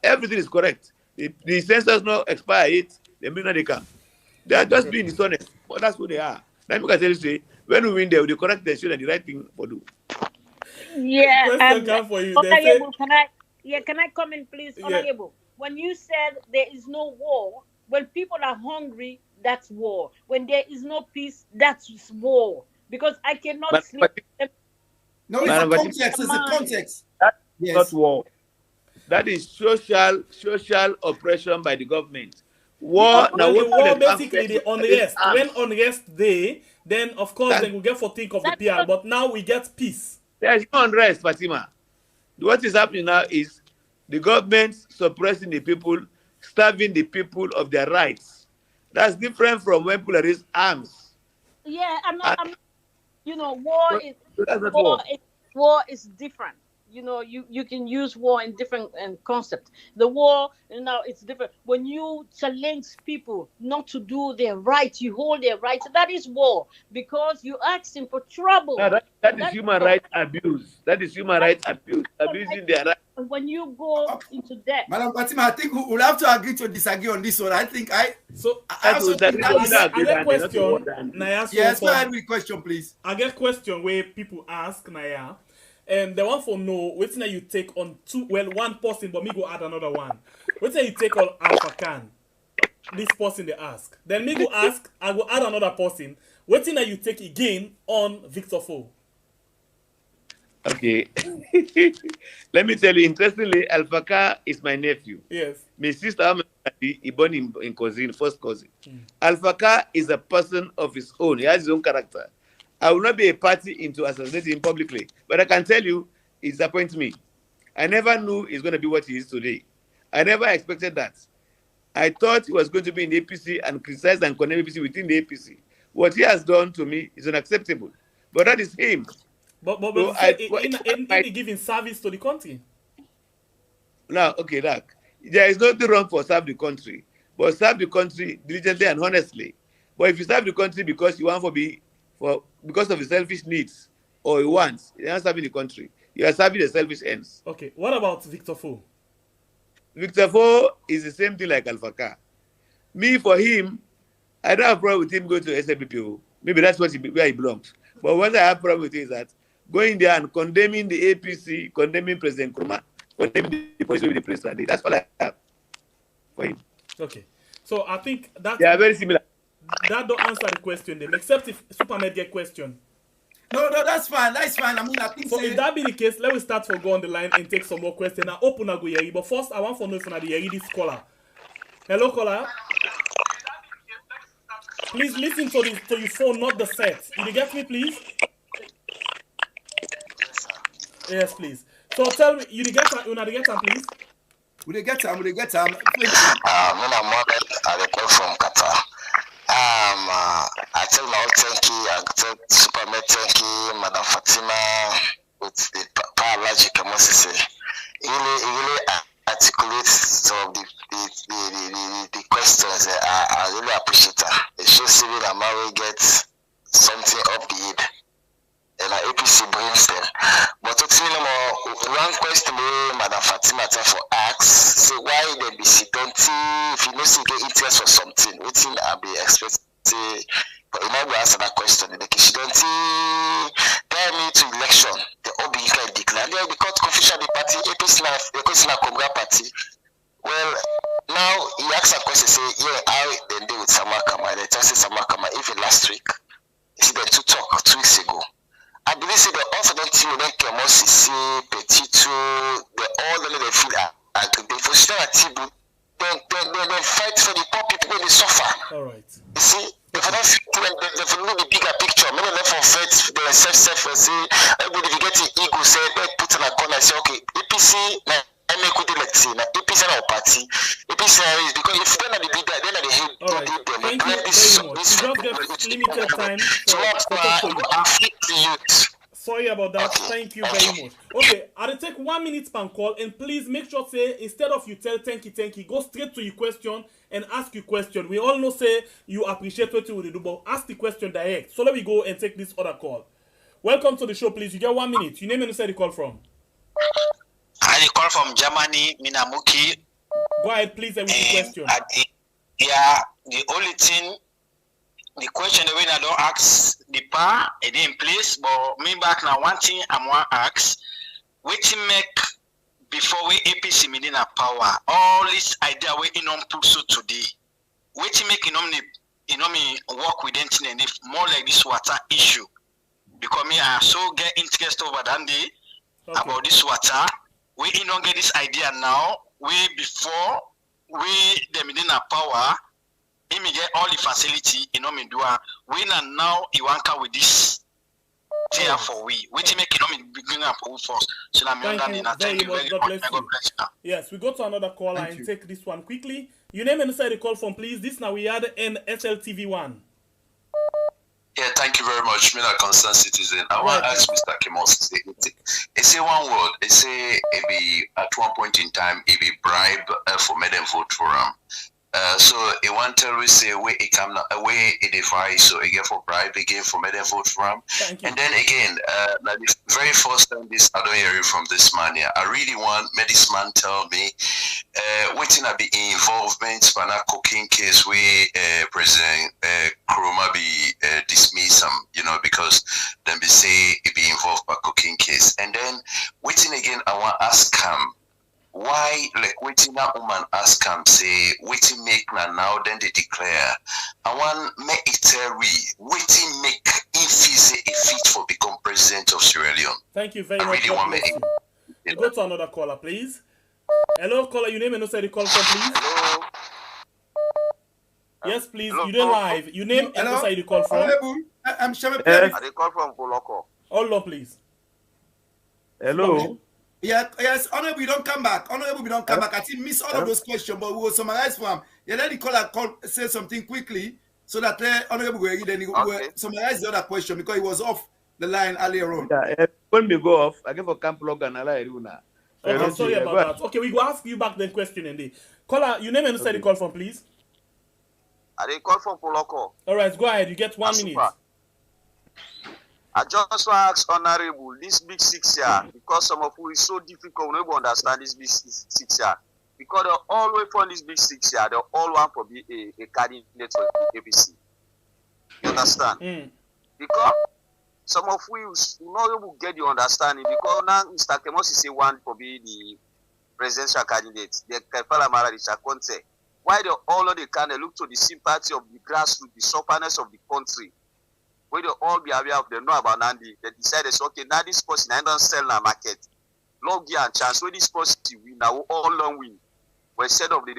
[SPEAKER 1] everything is correct. The census not expire it, the minute they come. They are just being dishonest, but that's who they are. Let me tell you, say, when we win there, we correct the issue and the right thing for do.
[SPEAKER 4] Yeah,
[SPEAKER 3] Question come for you.
[SPEAKER 4] Honorable, can I comment, please, Honorable? When you said there is no war, when people are hungry, that's war. When there is no peace, that's war. Because I cannot sleep.
[SPEAKER 2] No, it's a context. It's a context.
[SPEAKER 1] That's not war. That is social oppression by the government. War,
[SPEAKER 3] now war basically the unrest. When unrest day, then of course then we get for think of the PR. But now we get peace.
[SPEAKER 1] There's no unrest, Fatima. What is happening now is the government suppressing the people, starving the people of their rights. That's different from when people raise arms.
[SPEAKER 4] Yeah, I'm not. You know, war is different. You know, you can use war in different concepts. The war, it's different. When you challenge people not to do their rights, you hold their rights, that is war, because you asking for trouble.
[SPEAKER 1] No, that is human rights abuse. That is human rights abuse, abusing their rights.
[SPEAKER 4] When you go into that.
[SPEAKER 2] Madam Fatima, I think we'll have to agree to disagree on this one. I think I
[SPEAKER 3] get question, Naya.
[SPEAKER 2] Yes, go ahead with question, please.
[SPEAKER 3] I get question where people ask, Naya. And the one for no, what's that you take on one person, but me go add another one. What's that you take on Alpha Khan? This person they ask. Then me go ask, I go add another person. What's that you take again on Victor Fo?
[SPEAKER 1] Okay. Let me tell you, interestingly, Alpha Khan is my nephew.
[SPEAKER 3] Yes.
[SPEAKER 1] My sister, he born in cousin, first cousin. Alpha Khan is a person of his own. He has his own character. I will not be a party into assassinating him publicly, but I can tell you, it disappoints me. I never knew he's going to be what he is today. I never expected that. I thought he was going to be in the APC and criticize and condemn APC within the APC. What he has done to me is unacceptable. But that is him.
[SPEAKER 3] But
[SPEAKER 1] so
[SPEAKER 3] in giving service to the country.
[SPEAKER 1] Now, okay, look, there is nothing wrong for serve the country, but serve the country diligently and honestly. But if you serve the country because you want because of the selfish needs or wants, you're not serving the country. You are serving the selfish ends.
[SPEAKER 3] Okay, what about Victor Fo?
[SPEAKER 1] Victor Fo is the same thing like Alpha Khan. Me, for him, I don't have a problem with him going to SLPPO. Maybe that's where he belongs. But what I have a problem with is that going there and condemning the APC, condemning President KOROMA, condemning the position of the president. That's what I have for him.
[SPEAKER 3] Okay. So I think that
[SPEAKER 1] they are very similar.
[SPEAKER 3] That don't answer the question then, except if Supermed get question.
[SPEAKER 2] No, that's fine. That's fine. I mean, I think
[SPEAKER 3] so. If that be the case, let me start for go on the line and take some more questions. Now, open a go yeri, but first I want to know if I hear this caller. Hello, caller. Please listen to your phone, not the set. You get me, please? Yes, please. So tell me, you get time, please?
[SPEAKER 2] We get time.
[SPEAKER 5] I'm Mohammed. I call from Qatar. I tell my old thank you, I tell Supermed thank you, Madam Fatima, with the ALHAJI, I must say. It really articulates some of the questions. I really appreciate that. It shows me that Maui gets something up the head. And our APC brings them. But to tell you more, one question Madam Fatima for asks, say why the BC don't if you know see get interest for something, waiting I'll be expecting. But you might answer that question. She don't tell me to election. The OB can declare. They got confusion the party. APC because in a Congress party. Well, now he asks a question. Say, yeah, I then deal with Samakama. They just say Samakama even last week. He said to talk 2 weeks ago. I believe they also don't see them come on CC, Petito. They all they feel they for still a Tibu. They fight for the poor people when they suffer.
[SPEAKER 3] All right.
[SPEAKER 5] You see. If I don't feel they know the bigger picture, many of them for faith, they self and say, everybody if you get the ego, say, let's put in a corner and say, okay, APC, I make good let's say, APC and our party. APC is because if they're not the leader, they're not the head.
[SPEAKER 3] All right. Thank you very much. We just get limited time. Sorry about that. Thank you very much. Okay, I'll take 1 minute per call, and please make sure say instead of you tell thank you, go straight to your question and ask your question. We all know say you appreciate what you will do, but ask the question direct. So let me go and take this other call. Welcome to the show, please. You get 1 minute. Your name and say the call from.
[SPEAKER 5] Hi, I call from Germany, Minamuki.
[SPEAKER 3] Go ahead, please, with the question.
[SPEAKER 5] The only thing, the question that when I don't ask the pa, it in place, but me back now, one thing I want to ask, what make before we APC meeting a power, all this idea we in on so today, what make me work with them and if more like this water issue, because me I so get interest over that day about this water, we don't get this idea now, we before we them in a power, me get all the facility, me do we now you want with this. Therefore, we make begin up first. So I'm
[SPEAKER 3] thank you very much. God bless you. Yes, we go to another caller and take this one quickly. Your name and inside the call from, please. This now we had an SLTV1.
[SPEAKER 6] Yeah, thank you very much. Me a concerned citizen. I want to ask Mr. Kimos. Say one word. Say at one point in time, it be bribe for Meden vote for him. So it want to say where it come away it device so again for bribe again for made vote from and then again the very first time this I don't hear it from this man here. I really want this man tell me waiting to be involvement for that cooking case where President KOROMA be dismiss him, you know, because then they say it be involved by cooking case and then waiting again I want to ask him why, like, waiting that woman ask him, say, waiting make now, then they declare. I want make it waiting make if he's a fit for become president of Sierra Leone.
[SPEAKER 3] Thank you very much. Really go to another caller, please. Hello, caller, your name and also the call from, please.
[SPEAKER 5] Hello.
[SPEAKER 3] Yes, please. You don't live. Your name and also the call from.
[SPEAKER 2] I'm sure.
[SPEAKER 5] I call from Poloko.
[SPEAKER 3] Hold on, please.
[SPEAKER 1] Hello.
[SPEAKER 2] Yes, Honorable, we don't come back. Honorable, we don't come back. I think miss all of those questions, but we will summarize for him. Yeah, let the caller say something quickly so that Honorable will summarize the other question because he was off the line earlier on.
[SPEAKER 1] Yeah, when we go off, I give a camp log and Alhajai.
[SPEAKER 3] Okay, sorry about that. Okay, we will ask you back the question and the caller, your name and the call from, please.
[SPEAKER 5] I call from Poloko.
[SPEAKER 3] All right, go ahead. You get 1 minute.
[SPEAKER 5] I just want to ask Honorable this big 6 year because some of you is so difficult we don't understand this big 6 year because they all way from this big 6 year they all want to be a candidate for the APC. You understand? Because some of you not able to get the understanding because now Mr. Kemos is a one to be the presidential candidate. The Kefala Mara Conte. Why they all of the can look to the sympathy of the grassroots, the sufferness of the country. Where they all be aware of them know about Nandi, they decided, okay, now this person I don't sell in the market. Long year and chance, where this person win, now all long win. But instead of the